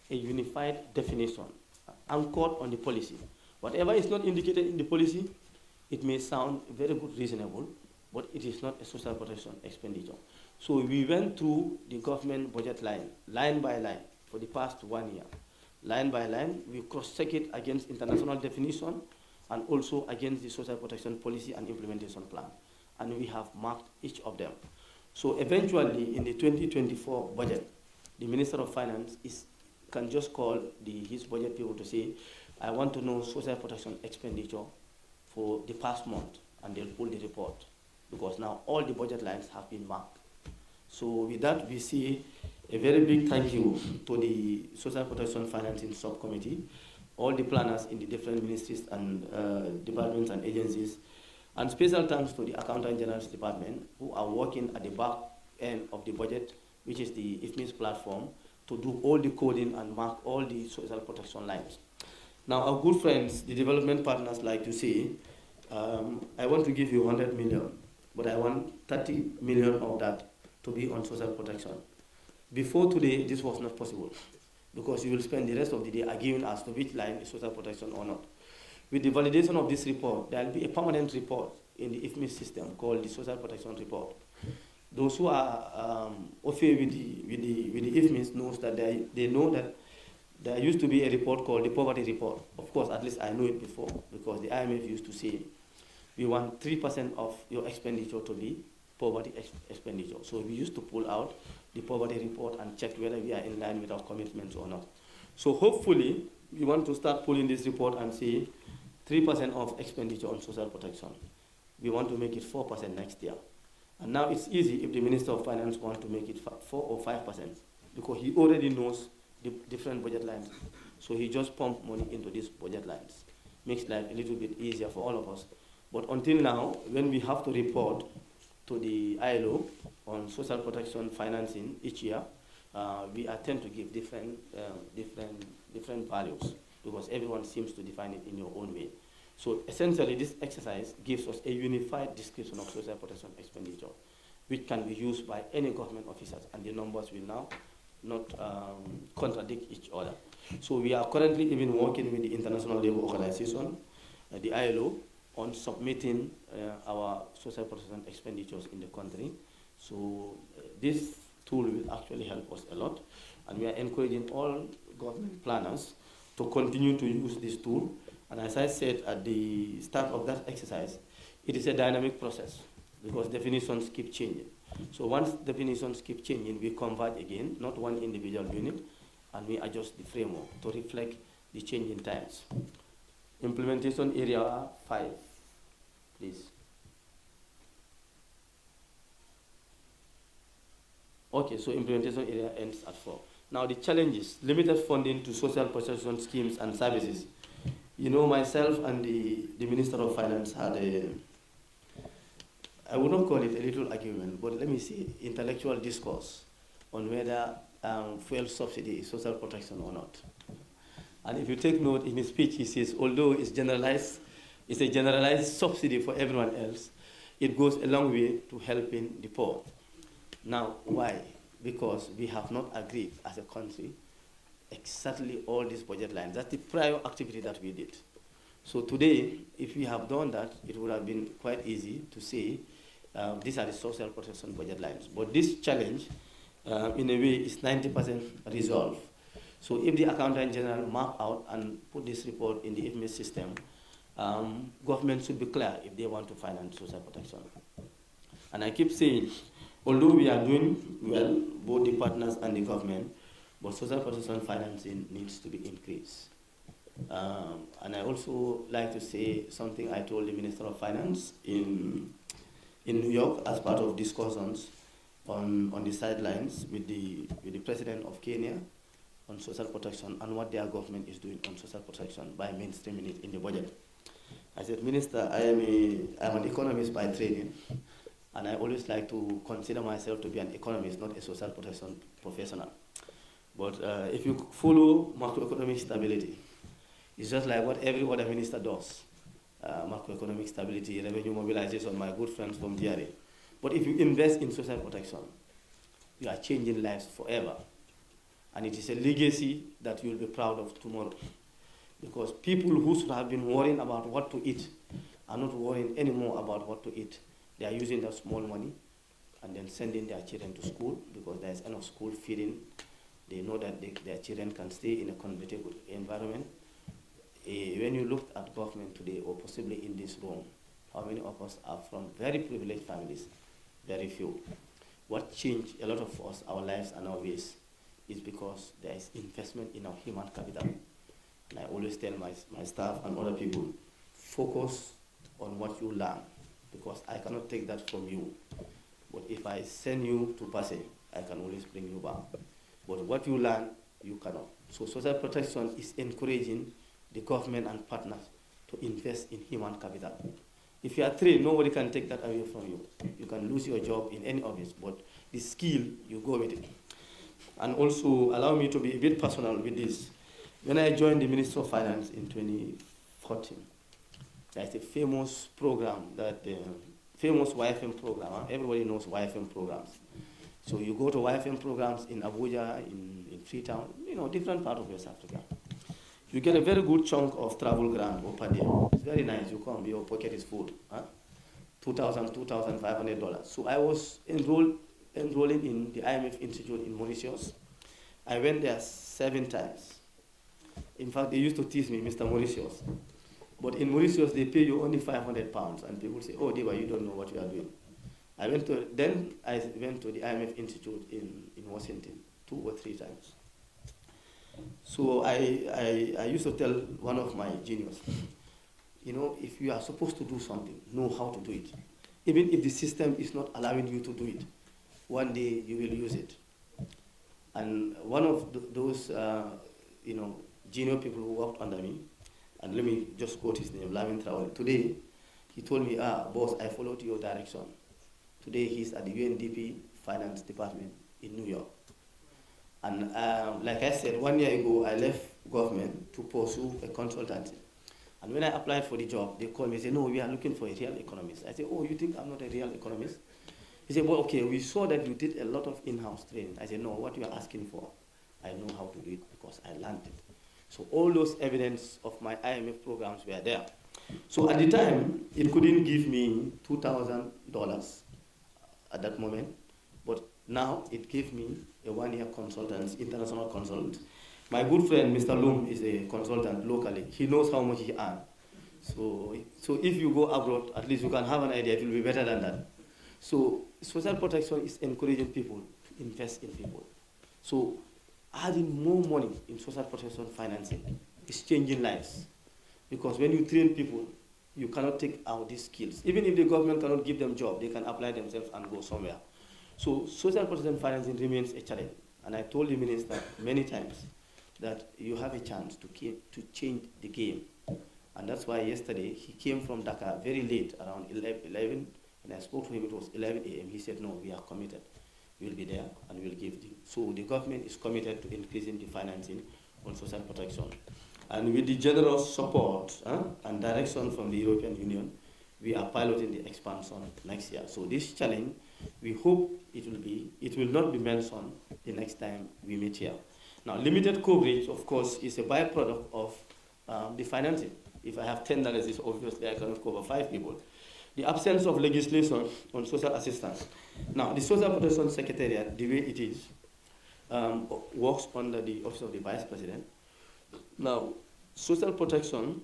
a unified definition anchored on the policy. Whatever is not indicated in the policy, it may sound very good, reasonable, but it is not a social protection expenditure. So we went through the government budget line by line, for the past 1 year. Line by line, we cross-check it against international definition and also against the social protection policy and implementation plan. And we have marked each of them. So eventually, in the 2024 budget, the Minister of Finance can just call his budget people to say, I want to know social protection expenditure for the past month, and they'll pull the report, because now all the budget lines have been marked. So with that, we see a very big thank you to the Social Protection Financing Subcommittee, all the planners in the different ministries and departments and agencies, and special thanks to the Accountant General's Department, who are working at the back end of the budget, which is the IFMIS platform, to do all the coding and mark all the social protection lines. Now, our good friends, the development partners, like to say, I want to give you 100 million, but I want 30 million of that to be on social protection. Before today, this was not possible, because you will spend the rest of the day arguing as to which line is social protection or not. With the validation of this report, there will be a permanent report in the IFMIS system called the Social Protection Report. Those who are au fait with the IFMIS knows that they know that there used to be a report called the Poverty Report. Of course, at least I know it before, because the IMF used to say, we want 3% of your expenditure to be poverty expenditure. So we used to pull out the poverty report and check whether we are in line with our commitments or not. So hopefully, we want to start pulling this report and say 3% of expenditure on social protection. We want to make it 4% next year. And now it's easy if the Minister of Finance wants to make it 4 or 5%, because he already knows the different budget lines. So he just pumped money into these budget lines. Makes life a little bit easier for all of us. But until now, when we have to report to the ILO on social protection financing each year, we attempt to give different values, because everyone seems to define it in your own way. So essentially, this exercise gives us a unified description of social protection expenditure, which can be used by any government officers, and the numbers will now not contradict each other. So we are currently even working with the International Labour Organization, the ILO, on submitting our social protection expenditures in the country. So this tool will actually help us a lot, and we are encouraging all government planners to continue to use this tool. And as I said at the start of that exercise, it is a dynamic process. because definitions keep changing. So once definitions keep changing, we convert again, not one individual unit, and we adjust the framework to reflect the changing times. Implementation area 5, please. Okay, so implementation area ends at 4. Now the challenges: limited funding to social protection schemes and services. You know, myself and the Minister of Finance had I would not call it a little argument, but let me see, intellectual discourse on whether fuel subsidy is social protection or not. And if you take note, in his speech, he says, although it's a generalized subsidy for everyone else, it goes a long way to helping the poor. Now, why? Because we have not agreed as a country exactly all these budget lines. That's the prior activity that we did. So today, if we have done that, it would have been quite easy to say these are the social protection budget lines. But this challenge, in a way, is 90% resolved. So if the Accountant General map out and put this report in the IFMIS system, government should be clear if they want to finance social protection. And I keep saying, although we are doing well, both the partners and the government, but social protection financing needs to be increased. And I also like to say something I told the Minister of Finance in New York as part of discussions on the sidelines with the President of Kenya on social protection and what their government is doing on social protection by mainstreaming it in the budget. I said, Minister, I'm an economist by training, and I always like to consider myself to be an economist, not a social protection professional. But if you follow macroeconomic stability, it's just like what every other minister does. Macroeconomic stability, revenue mobilization, my good friends from DRA. But if you invest in social protection, you are changing lives forever. And it is a legacy that you'll be proud of tomorrow. Because people who should have been worrying about what to eat are not worrying anymore about what to eat. They are using that small money and then sending their children to school because there's enough school feeding. They know that their children can stay in a comfortable environment. When you look at government today, or possibly in this room, how many of us are from very privileged families? Very few. What changed a lot of us, our lives and our ways, is because there is investment in our human capital. And I always tell my staff and other people, focus on what you learn, because I cannot take that from you. But if I send you to Pase, I can always bring you back. But what you learn, you cannot. So social protection is encouraging the government and partners to invest in human capital. If you are trained, nobody can take that away from you. You can lose your job in any office, but the skill, you go with it. And also, allow me to be a bit personal with this. When I joined the Ministry of Finance in 2014, there's a famous program, famous YFM program. Everybody knows YFM programs. So you go to YFM programs in Abuja, in Freetown, different part of West Africa. You get a very good chunk of travel grant per day. It's very nice. You come, your pocket is full. $2,000, $2,500. So I was enrolling in the IMF Institute in Mauritius. I went there 7 times. In fact, they used to tease me, Mr. Mauritius. But in Mauritius, they pay you only £500, and people say, oh, Dibba, you don't know what you are doing. Then I went to the IMF Institute in Washington 2 or 3 times. So I used to tell one of my juniors, if you are supposed to do something, know how to do it. Even if the system is not allowing you to do it, one day you will use it. And one of those, junior people who worked under me, and let me just quote his name, Lamin Traore. Today, he told me, boss, I followed your direction. Today, he's at the UNDP Finance Department in New York. And like I said, 1 year ago, I left government to pursue a consultancy. And when I applied for the job, they called me and said, no, we are looking for a real economist. I said, oh, you think I'm not a real economist? He said, well, okay, we saw that you did a lot of in-house training. I said, no, what you are asking for, I know how to do it because I learned it. So all those evidence of my IMF programs were there. So at the time, it couldn't give me $2,000 at that moment, but now it gave me a 1-year consultant, international consultant. My good friend, Mr. Loom, is a consultant locally. He knows how much he earns. So if you go abroad, at least you can have an idea. It will be better than that. So social protection is encouraging people to invest in people. So adding more money in social protection financing is changing lives. Because when you train people, you cannot take out these skills. Even if the government cannot give them job, they can apply themselves and go somewhere. So social protection financing remains a challenge. And I told the minister many times that you have a chance to change the game. And that's why yesterday he came from Dakar very late, around 11. When I spoke to him, it was 11 a.m. He said, no, we are committed. We'll be there and we'll give you. So the government is committed to increasing the financing on social protection. And with the generous support and direction from the European Union, we are piloting the expansion next year. So this challenge, we hope it will not be mentioned the next time we meet here. Now, limited coverage, of course, is a byproduct of the financing. If I have $10, it's obviously I cannot cover 5 people. The absence of legislation on social assistance. Now, the Social Protection Secretariat, the way it is, works under the Office of the Vice President. Now, social protection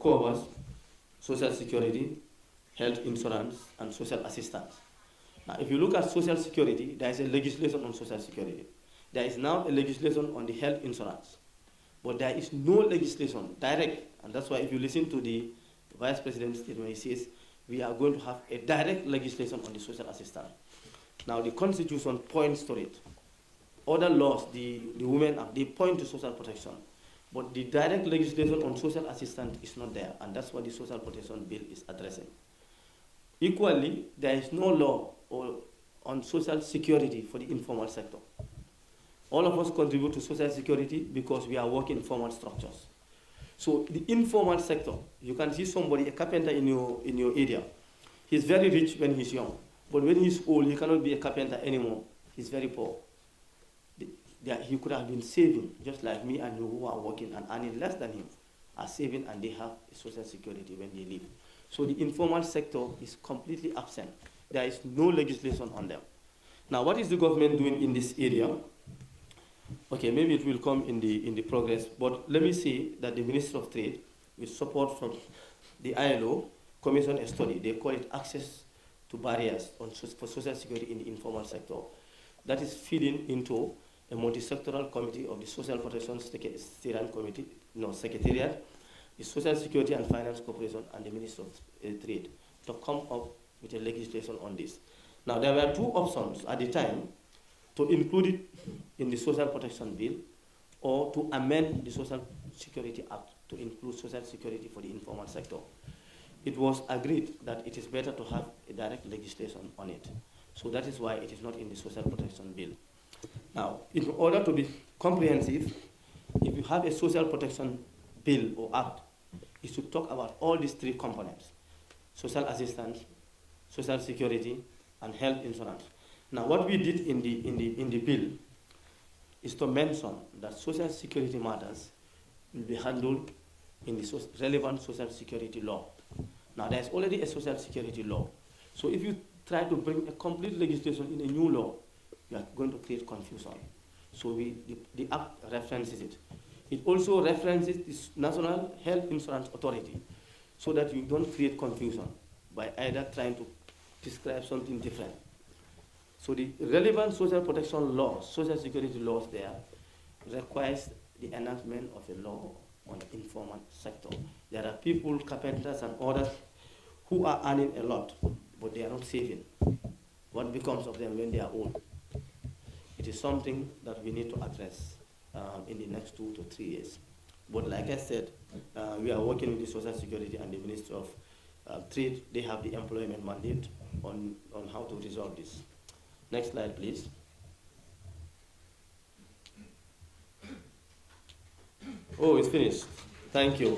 covers social security, health insurance, and social assistance. Now, if you look at social security, there is a legislation on social security. There is now a legislation on the health insurance. But there is no legislation direct, and that's why if you listen to the Vice President's statement, he says, we are going to have a direct legislation on the social assistance. Now, the Constitution points to it. Other laws, the Women Act, they point to social protection. But the direct legislation on social assistance is not there, and that's what the Social Protection Bill is addressing. Equally, there is no law on social security for the informal sector. All of us contribute to social security because we are working in formal structures. So the informal sector, you can see somebody, a carpenter in your area. He's very rich when he's young, but when he's old, he cannot be a carpenter anymore. He's very poor. He could have been saving, just like me and you who are working and earning less than him, are saving and they have social security when they leave. So the informal sector is completely absent. There is no legislation on them. Now, what is the government doing in this area? Okay, maybe it will come in the progress, but let me say that the Ministry of Trade, with support from the ILO, commissioned a study. They call it Access to Barriers for Social Security in the Informal Sector. That is feeding into a multi-sectoral committee of the Social Protection Steering Committee, Secretariat, the Social Security and Finance Corporation, and the Ministry of Trade to come up with a legislation on this. Now, there were 2 options at the time: to include it in the Social Protection Bill or to amend the Social Security Act to include social security for the informal sector. It was agreed that it is better to have a direct legislation on it. So that is why it is not in the Social Protection Bill. Now, in order to be comprehensive, if you have a social protection bill or act, it should talk about all these 3 components: social assistance, social security, and health insurance. Now, what we did in the bill is to mention that social security matters will be handled in the relevant social security law. Now, there is already a social security law. So if you try to bring a complete legislation in a new law, you are going to create confusion. So the Act references it. It also references the National Health Insurance Authority so that you don't create confusion by either trying to describe something different. So the relevant social protection laws, social security laws there, requires the enactment of a law on the informal sector. There are people, carpenters and others, who are earning a lot, but they are not saving. What becomes of them when they are old? It is something that we need to address in the next 2 to 3 years. But like I said, we are working with the Social Security and the Ministry of Trade. They have the employment mandate on how to resolve this. Next slide, please. Oh, it's finished. Thank you.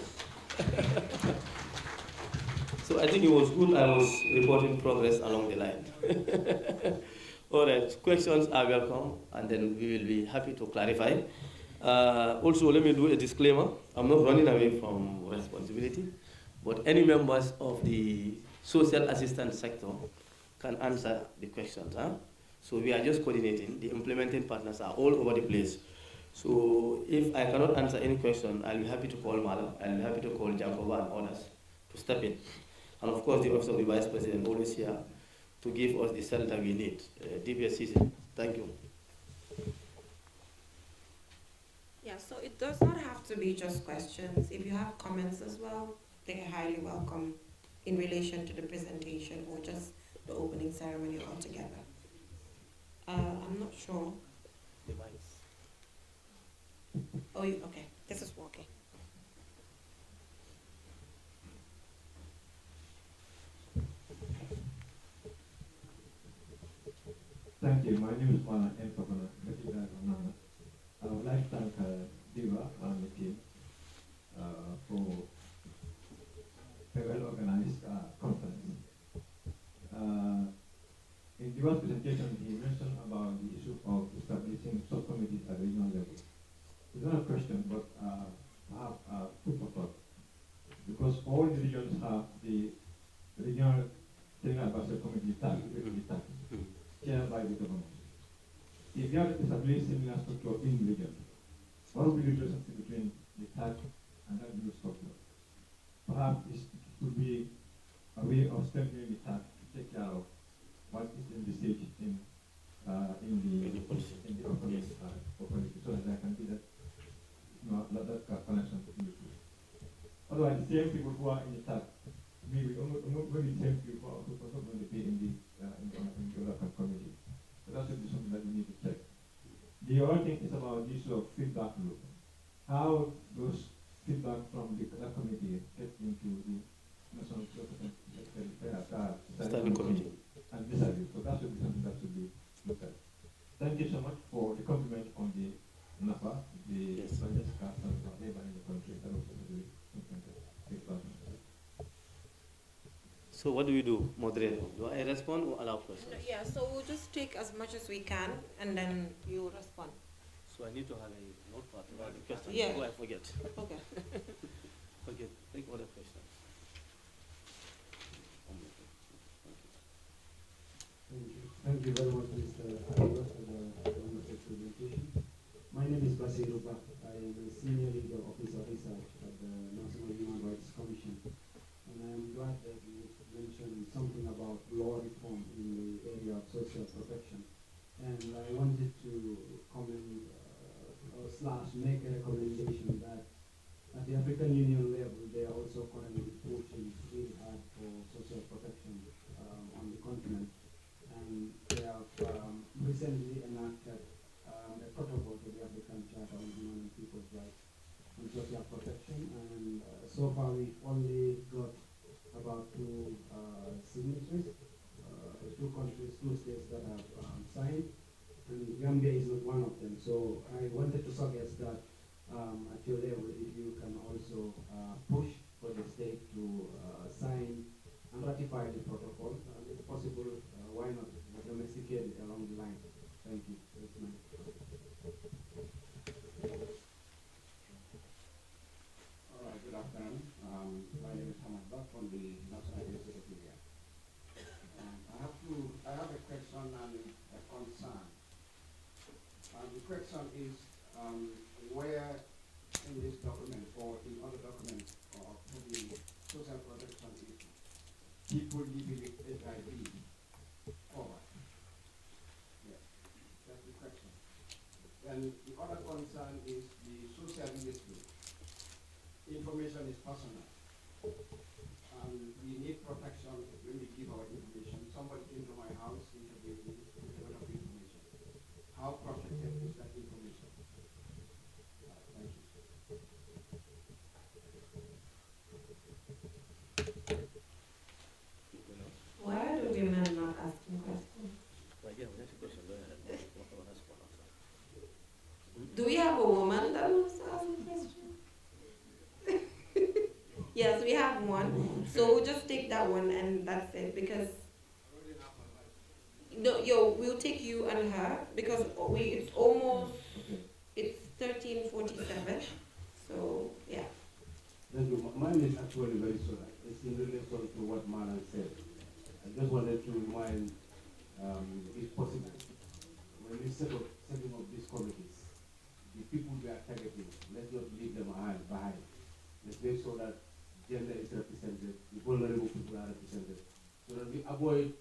So I think it was good I was reporting progress along the line. All right, questions are welcome, and then we will be happy to clarify. Also, let me do a disclaimer. I'm not running away from responsibility, but any members of the social assistance sector can answer the questions. So we are just coordinating. The implementing partners are all over the place. So if I cannot answer any question, I'll be happy to call Mala, I'll be happy to call Jacoba and others to step in. And of course, the Office of the Vice President always here to give us the center we need. DPSCC, thank you. Yeah, so it does not have to be just questions. If you have comments as well, they're highly welcome in relation to the presentation or just the opening ceremony altogether. I'm not sure. Oh, okay. This is working. Thank you. My name is Mana M. Pavana. I would like to thank Dibba and the team for a well-organized conference. In Dibba's presentation, he mentioned about the issue of establishing subcommittees at the regional level. It's not a question, but I have food for thought. Because all the regions have the regional technical advisory committee chaired by the government. If you have to establish similar structure in the region, what will be the relationship between the TAC and that new structure? Perhaps it could be a way of strengthening the TAC to take care of what is in the stage in the upcoming so that there can be that connection between the two. Otherwise, the same people who are in the TAC, maybe only the same people who are also going to be in the other community. So that should be something that we need to check. The other thing is about the issue of feedback loop. How those feedback from the other committee get into the national study committee and decided. So that should be something that should be looked at. Thank you so much for the compliment on the NAPA, the largest cast of labor in the country. That was really something that takes place. So what do we do, moderator? Do I respond or allow questions? Yeah, so we'll just take as much as we can and then you respond. So I need to have a notepad about the question before I forget. Okay. Okay, take other questions. Thank you very much, Mr. Ariwa, for the wonderful presentation. My name is Basir Ruba. I am a senior legal officer research at the National Human Rights Commission. And I am glad that you mentioned something about law reform in the area of social protection. And I wanted to comment / make a recommendation that at the African Union level, they are also currently pushing really hard for social protection on the continent. And they have recently enacted a protocol to the African Charter on Human and People's Rights and Social Protection. And so far, we've only got about 2 signatories, 2 countries, 2 states that have signed, and Gambia is not one of them. So I wanted to suggest that at your level, if you can also push for the state to sign and ratify the protocol, if possible, why not domesticate it along the line? Thank you. That's my All right, good afternoon. My name is Hamad Bak from the National Secretariat. I have a question and a concern. The question is where in this document or in other documents of the social protection issue, people living with HIV covered? Yes, that's the question. And the other concern is the social ministry. Information is personal. We need protection when we give our information. Somebody came to my house, interviewed me with a lot of information. How protected is that information? Thank you. Why are the women not asking questions? Do we have a woman that wants to ask a question? Yes, we have one. So we'll just take that one and that's it, because we'll take you and her because it's almost, it's 13:47. So yeah. Thank you. Mine is actually very short. It's in relation to what Manan said. I just wanted to remind, if possible, when we setting up these committees, the people we are targeting, let's not leave them behind. Let's make sure that gender is represented, the vulnerable people are represented, so that we avoid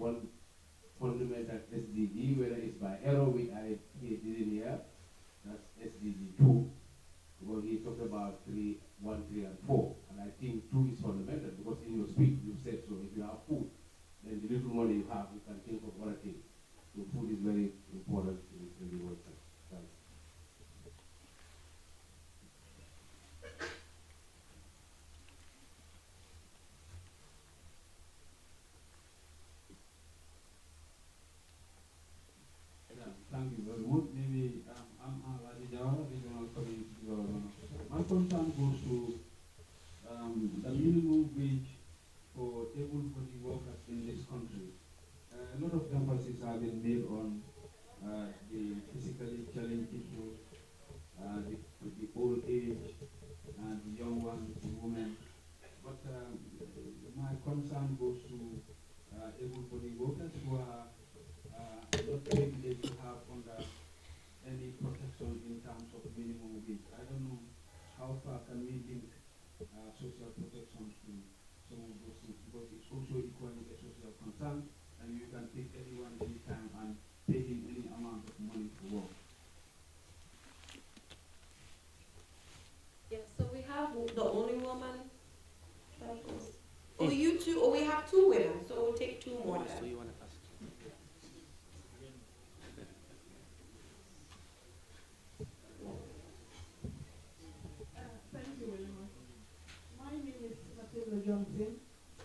one fundamental SDG, whether it's by arrow, which I didn't hear, that's SDG 2, because he talked about 3, 1, 3, and 4. And I think 2 is fundamental, because in your speech you said so. If you have food, then the little money you have, you can think of other things. So food is very important in the world. Thanks. Thank you very much. Maybe I'm Alaji Jawara, Regional Community Development Officer. My concern goes to the minimum wage for able-bodied workers in this country. A lot of emphasis has been made on the physically challenged people, the old age, and the young ones, the women. But my concern goes to able-bodied workers who are not privileged to have under any protection in terms of minimum wage. I don't know how far can we link social protections to some of those things, because it's also equally a social concern, and you can take anyone anytime and pay him any amount of money for work. Yeah, so we have the only woman. Oh, you two, oh, we have 2 women, so we'll take 2 more then. So you want to ask? Thank you very much. My name is Matilda Johnson.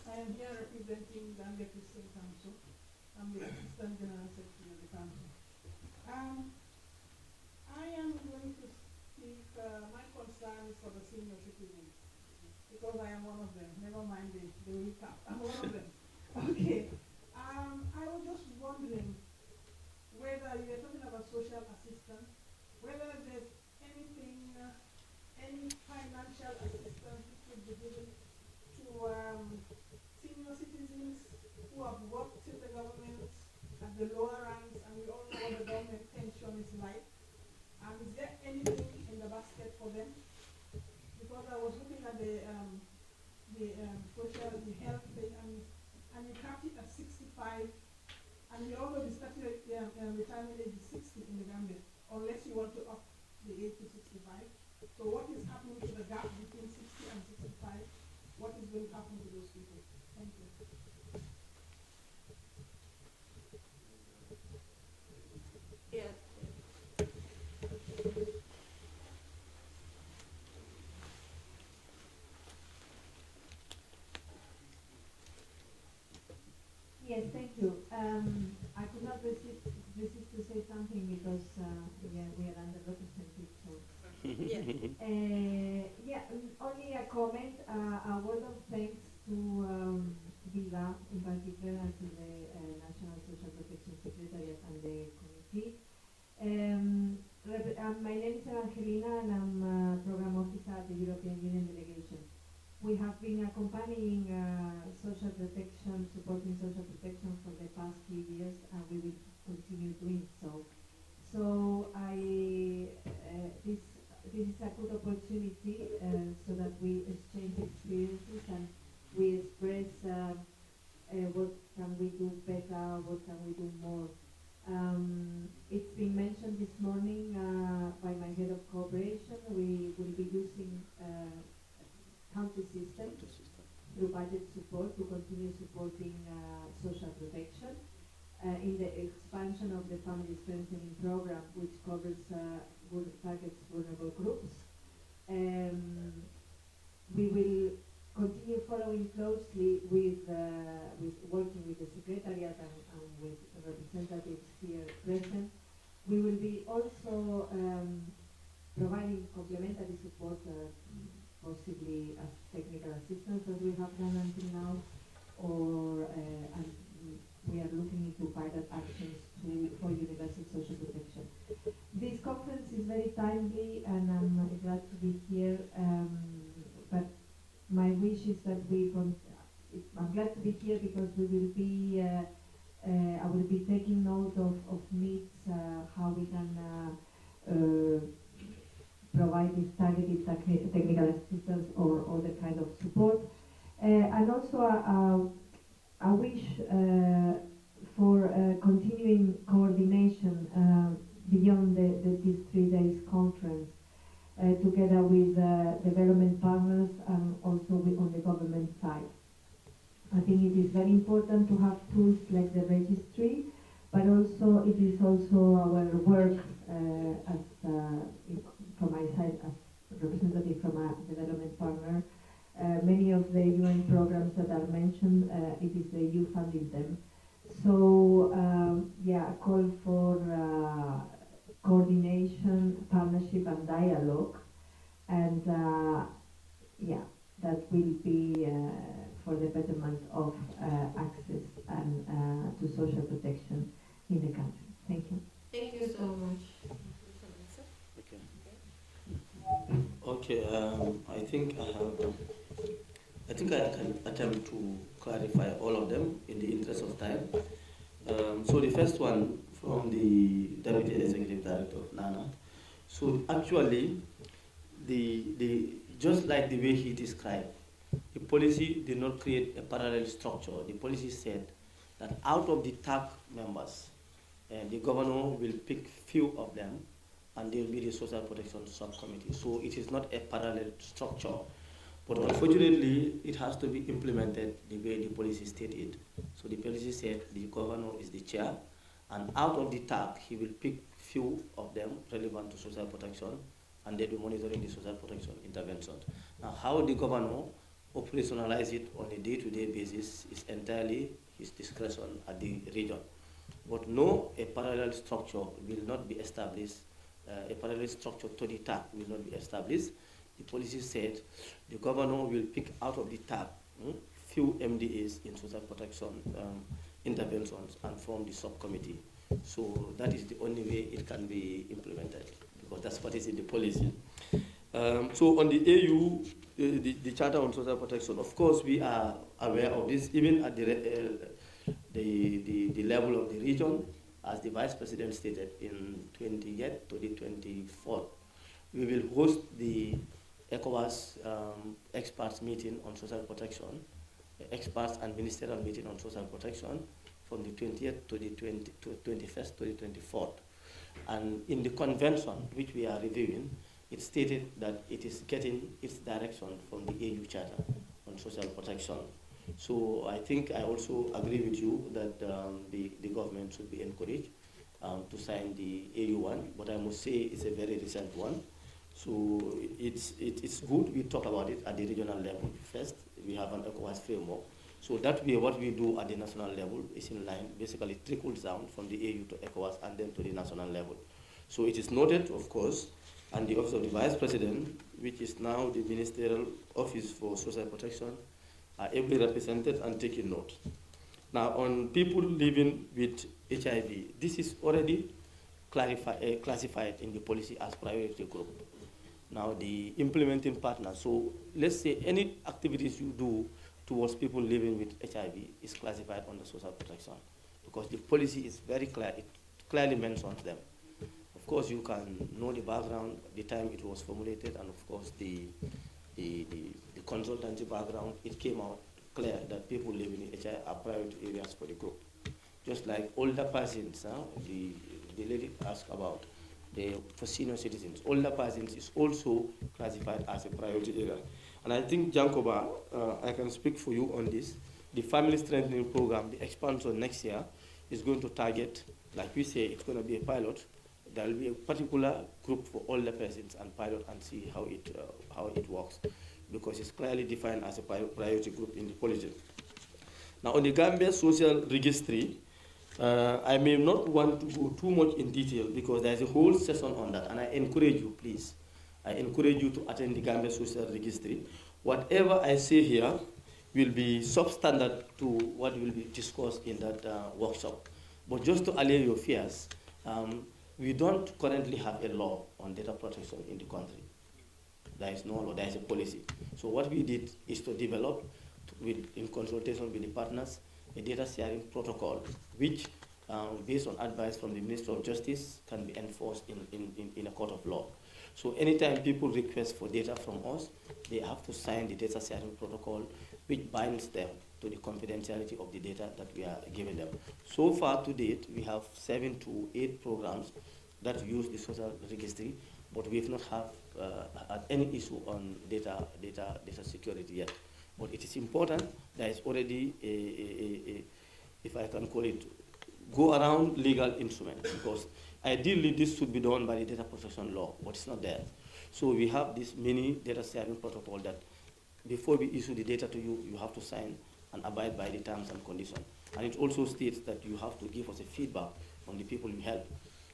I am here representing Gambia Christian Council. I'm the Assistant General Secretary of the Council. I am going to speak, my concern is for the senior citizens, because I am one of them. Never mind the recap. I'm one of them. Okay. I was just wondering whether you were talking about social assistance, whether there's anything, any financial assistance which could be given to senior citizens who have worked in the government at the lower ranks, and we all know what the government pension is like. Is there anything in the basket for them? Because I was looking at the health thing, and you capped it at 65, and you also statutory retirement age is 60 in the Gambia, unless you want to up the age to 65. So what is happening to the gap between 60 and 65? What is going to happen to those people? Thank you. Yeah. Yes, thank you. I could not resist to say something because we are underrepresented. So. Only a comment, a word of thanks to Dibba in particular, and to the National Social Protection Secretariat and the committee. My name is Angelina, and I'm a program officer at the European Union delegation. We have been accompanying social protection, supporting social protection for the past few years, and we will continue doing so. So this is a good opportunity so that we exchange experiences and we express what can we do better, what can we do more. It's been mentioned this morning by my head of cooperation. We will be using county system through budget support to continue supporting social protection in the expansion of the family strengthening program, which covers targets vulnerable groups. We will continue following closely with working with the Secretariat and with representatives here present. We will be also providing complementary support, possibly as technical assistance as we have done until now, or and we are looking into pilot actions for universal social protection. This conference is very timely, and I'm glad to be here. But my wish is that I'm glad to be here because we will be. I will be taking note of needs, how we can provide this targeted technical assistance or other kind of support, and also I wish tools like the registry, but also it is also our work from my side as representative from a development partner. Many of the UN programs that are mentioned, it is the EU funding them. So yeah, a call for coordination, partnership and dialogue, and yeah, that will be for the betterment of access and to social protection in the country. Thank you. Thank you so much. Okay, I think I can attempt to clarify all of them in the interest of time. So the first one from the Deputy Executive Director of NANA. So actually, just like the way he described, the policy did not create a parallel structure. The policy said that out of the TAC members, the governor will pick few of them, and there will be the social protection subcommittee. So it is not a parallel structure, but unfortunately, it has to be implemented the way the policy stated. So the policy said the governor is the chair, and out of the TAC, he will pick few of them relevant to social protection, and they will be monitoring the social protection interventions. Now, how the governor operationalize it on a day-to-day basis is entirely his discretion at the region. But no, a parallel structure will not be established. A parallel structure to the TAC will not be established. The policy said the governor will pick out of the TAC few MDAs in social protection interventions and form the subcommittee. So that is the only way it can be implemented, because that's what is in the policy. So on the AU, the Charter on Social Protection, of course we are aware of this, even at the level of the region, as the Vice President stated, in 28th to the 24th. We will host the ECOWAS experts meeting on social protection, experts and ministerial meeting on social protection from the 20th to the 21st to the 24th. And in the convention, which we are reviewing, it stated that it is getting its direction from the AU Charter on social protection. So I think I also agree with you that the government should be encouraged to sign the AU one, but I must say it's a very recent one. So it's good we talk about it at the regional level first. We have an ECOWAS framework. So that way what we do at the national level is in line, basically trickles down from the AU to ECOWAS and then to the national level. So it is noted, of course, and the Office of the Vice President, which is now the Ministerial Office for Social Protection, are ably represented and taking note. Now, on people living with HIV, this is already classified in the policy as priority group. Now, the implementing partner, so let's say any activities you do towards people living with HIV is classified under social protection, because the policy is very clear, it clearly mentions them. Of course, you can know the background, the time it was formulated, and of course, the consultancy background, it came out clear that people living in HIV are priority areas for the group. Just like older persons, the lady asked about, for senior citizens, older persons is also classified as a priority area. And I think, Jankoba, I can speak for you on this. The family strengthening program, the expansion next year, is going to target, like we say, it's going to be a pilot. There will be a particular group for older persons and pilot and see how it works, because it's clearly defined as a priority group in the policy. Now, on the Gambia Social Registry, I may not want to go too much in detail because there's a whole session on that, and I encourage you, please. I encourage you to attend the Gambia Social Registry. Whatever I say here will be substandard to what will be discussed in that workshop. But just to allay your fears, we don't currently have a law on data protection in the country. There is no law, there is a policy. So what we did is to develop, in consultation with the partners, a data sharing protocol, which, based on advice from the Minister of Justice, can be enforced in a court of law. So anytime people request for data from us, they have to sign the data sharing protocol, which binds them to the confidentiality of the data that we are giving them. So far to date, we have 7 to 8 programs that use the social registry, but we have not had any issue on data security yet. But it is important. There is already if I can call it, go around legal instruments, because ideally this should be done by the data protection law, but it's not there. So we have this mini data sharing protocol that before we issue the data to you, you have to sign and abide by the terms and conditions. And it also states that you have to give us a feedback on the people you help.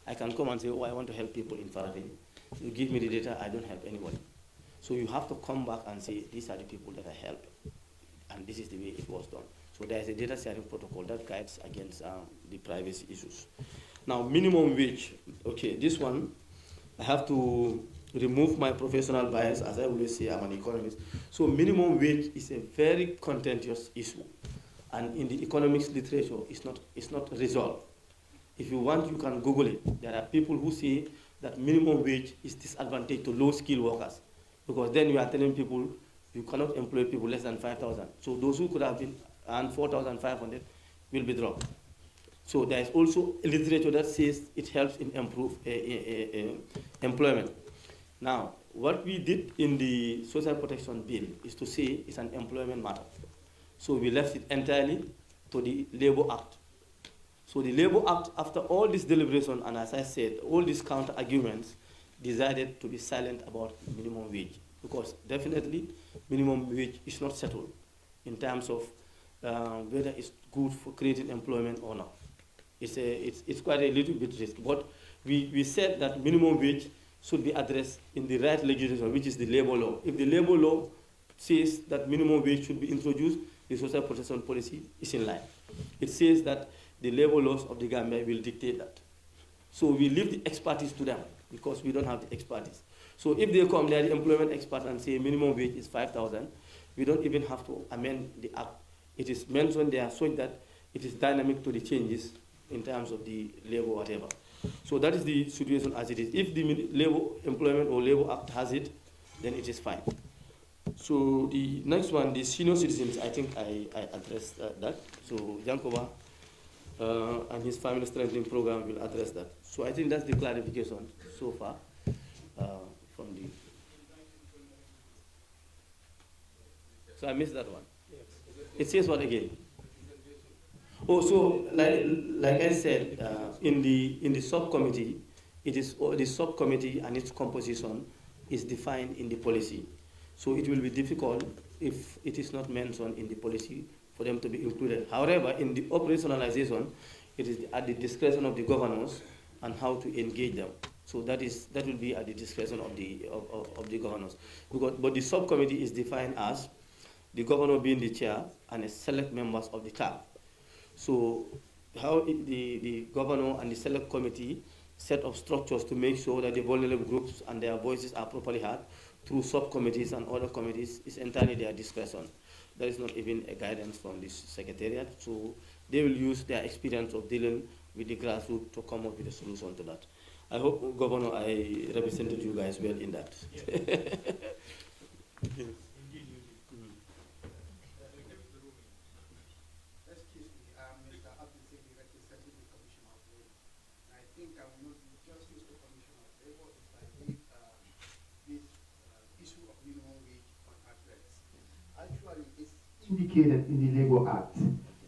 I can come and say, oh, I want to help people in Faravini. You give me the data, I don't help anybody. So you have to come back and say, these are the people that I help, and this is the way it was done. So there is a data sharing protocol that guides against the privacy issues. Now, minimum wage. Okay, this one, I have to remove my professional bias. As I always say, I'm an economist. So minimum wage is a very contentious issue. And in the economics literature, it's not resolved. If you want, you can Google it. There are people who say that minimum wage is disadvantage to low-skilled workers, because then you are telling people you cannot employ people less than 5,000. So those who could have been earned 4,500 will be dropped. So there is also a literature that says it helps in improve employment. Now, what we did in the Social Protection Bill is to say it's an employment matter. So we left it entirely to the Labour Act. So the Labour Act, after all this deliberation, and as I said, all these counter arguments, decided to be silent about minimum wage, because definitely minimum wage is not settled in terms of whether it's good for creating employment or not. It's quite a little bit risky, but we said that minimum wage should be addressed in the right legislation, which is the labor law. If the labor law says that minimum wage should be introduced, the social protection policy is in line. It says that the labor laws of the Gambia will dictate that. So we leave the expertise to them, because we don't have the expertise. So if they come, they are the employment experts, and say minimum wage is 5,000, we don't even have to amend the act. It is mentioned there so that it is dynamic to the changes in terms of the labor whatever. So that is the situation as it is. If the labor employment or labor act has it, then it is fine. So the next one, the senior citizens, I think I addressed that. So Jankoba and his family strengthening program will address that. So I think that's the clarification so far from the. So I missed that one. It says what again? Oh, so like I said, in the subcommittee, it is the subcommittee and its composition is defined in the policy. So it will be difficult if it is not mentioned in the policy for them to be included. However, in the operationalization, it is at the discretion of the governors and how to engage them. So that will be at the discretion of the governors. But the subcommittee is defined as the governor being the chair and a select members of the staff. So how the governor and the select committee set up structures to make sure that the vulnerable groups and their voices are properly heard through subcommittees and other committees is entirely their discretion. There is not even a guidance from this secretariat. So they will use their experience of dealing with the grassroots to come up with a solution to that. I hope, Governor, I represented you guys well in that. Indicated in the Labor Act,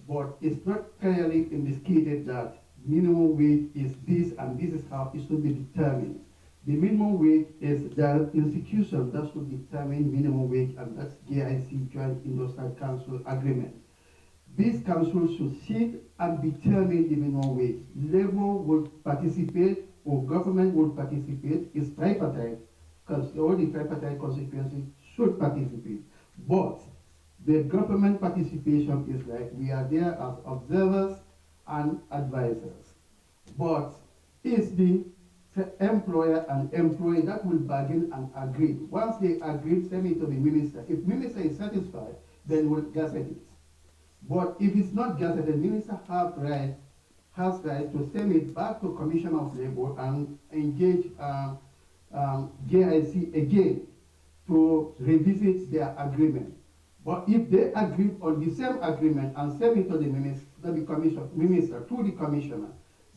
but it's not clearly indicated that minimum wage is this and this is how it should be determined. The minimum wage is the institution that should determine minimum wage, and that's GIC Joint Industrial Council Agreement. This council should sit and determine the minimum wage. Labor will participate or government will participate. It's tripartite, because all the tripartite constituencies should participate. But the government participation is like we are there as observers and advisors. But it's the employer and employee that will bargain and agree. Once they agree, send it to the minister. If minister is satisfied, then we'll gazette it. But if it's not gazetted, the minister has right to send it back to Commission of Labor and engage GIC again to revisit their agreement. But if they agree on the same agreement and send it to the minister, to the commissioner,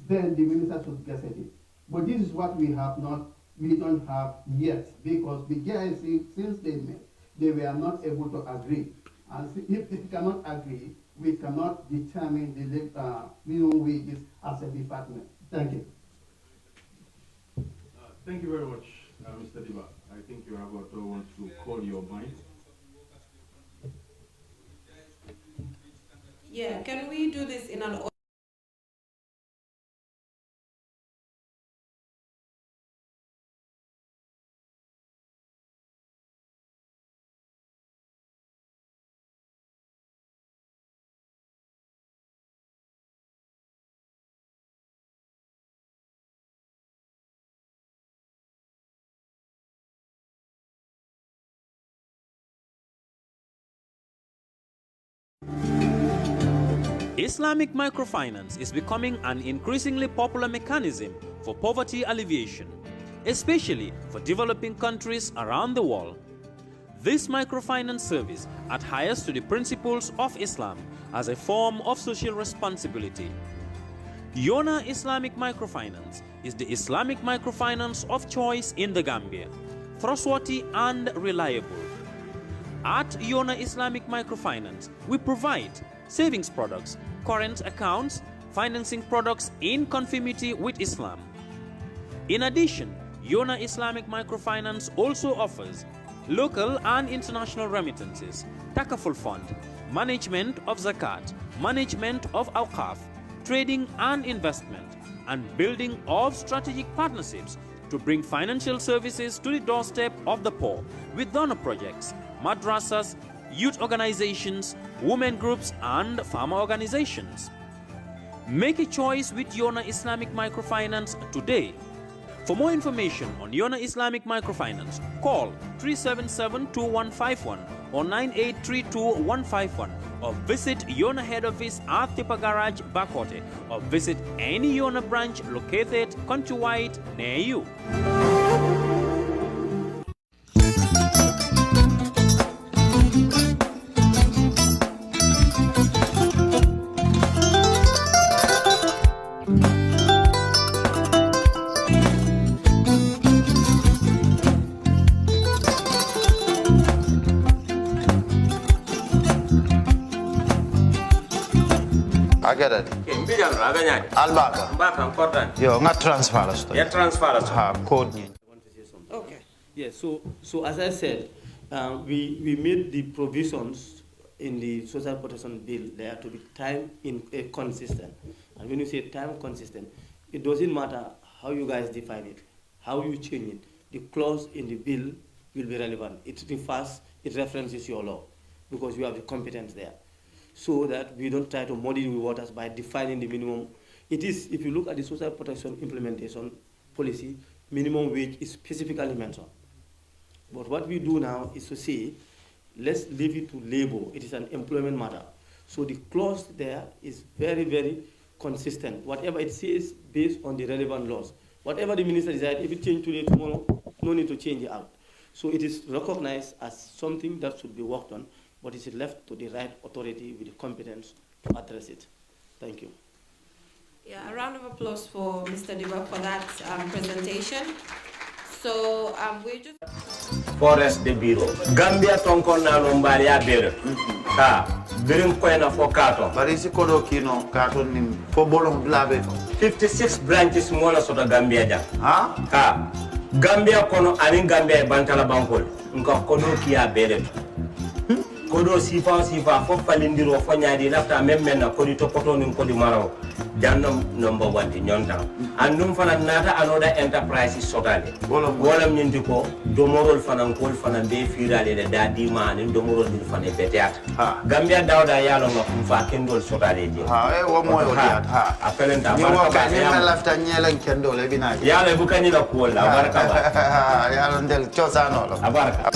then the minister should gazette it. But this is what we don't have yet, because the GIC, since they met, they were not able to agree. And if they cannot agree, we cannot determine the minimum wages as a department. Thank you. Thank you very much, Mr. Dibba. I think your rapporteur wants to call your mind. Yeah, can we do this in an Islamic microfinance is becoming an increasingly popular mechanism for poverty alleviation, especially for developing countries around the world. This microfinance service adheres to the principles of Islam as a form of social responsibility. Yona Islamic Microfinance is the Islamic microfinance of choice in the Gambia, trustworthy and reliable. At Yona Islamic Microfinance, we provide savings products, current accounts, financing products in conformity with Islam. In addition, Yona Islamic Microfinance also offers local and international remittances, takaful fund, management of zakat, management of awqaf, trading and investment, and building of strategic partnerships to bring financial services to the doorstep of the poor with donor projects, madrasas, youth organizations, women groups, and farmer organizations. Make a choice with Yona Islamic Microfinance today. For more information on Yona Islamic Microfinance, call 377-2151 or 9832-151 or visit Yona head office at Dibba Garage, Bakote, or visit any Yona branch located countrywide near you. I get it. Albaka. Important. Yo, not transfer us. Yeah, transfer us. Code ni. Okay. Yeah, so as I said, we made the provisions in the social protection bill there to be time consistent. And when you say time consistent, it doesn't matter how you guys define it, how you change it. The clause in the bill will be relevant. It references your law because you have the competence there. So that we don't try to muddy the waters by defining the minimum. It is, if you look at the social protection implementation policy, minimum wage is specifically mentioned. But what we do now is to say, let's leave it to labor. It is an employment matter. So the clause there is very, very consistent. Whatever it says based on the relevant laws. Whatever the minister decides, if it changes today, tomorrow, no need to change it out. So it is recognized as something that should be worked on, but it is left to the right authority with the competence to address it. Thank you. Yeah, a round of applause for Mr. Dibba for that presentation. So we just Forest de Bureau. Gambia tonkon na lombali ya bere. Birim koyna fo kato. Barisi kodo kino kato ni fo bolong blabe. 56 branches mola sota Gambia ja. Ha? Gambia kono anin Gambia bantala bankol. Nka kodo kiya bere. Kodo sifa fo falindiro fo nyaadi lafta memmen na kodi to poto nin kodi maraw jannam number 1 di nyonta andum fana nata anoda enterprise sotale golam nyindi ko domorol fana kol fana be firale de dadi man domorol dir fana beteat Gambia dawda yalo ngam fa kendol sotale je wo moyo diat apelenta baraka ba ya lafta nyelen kendol e binaji yalo bu kanila ko la baraka ba yalo ndel ciosano lo baraka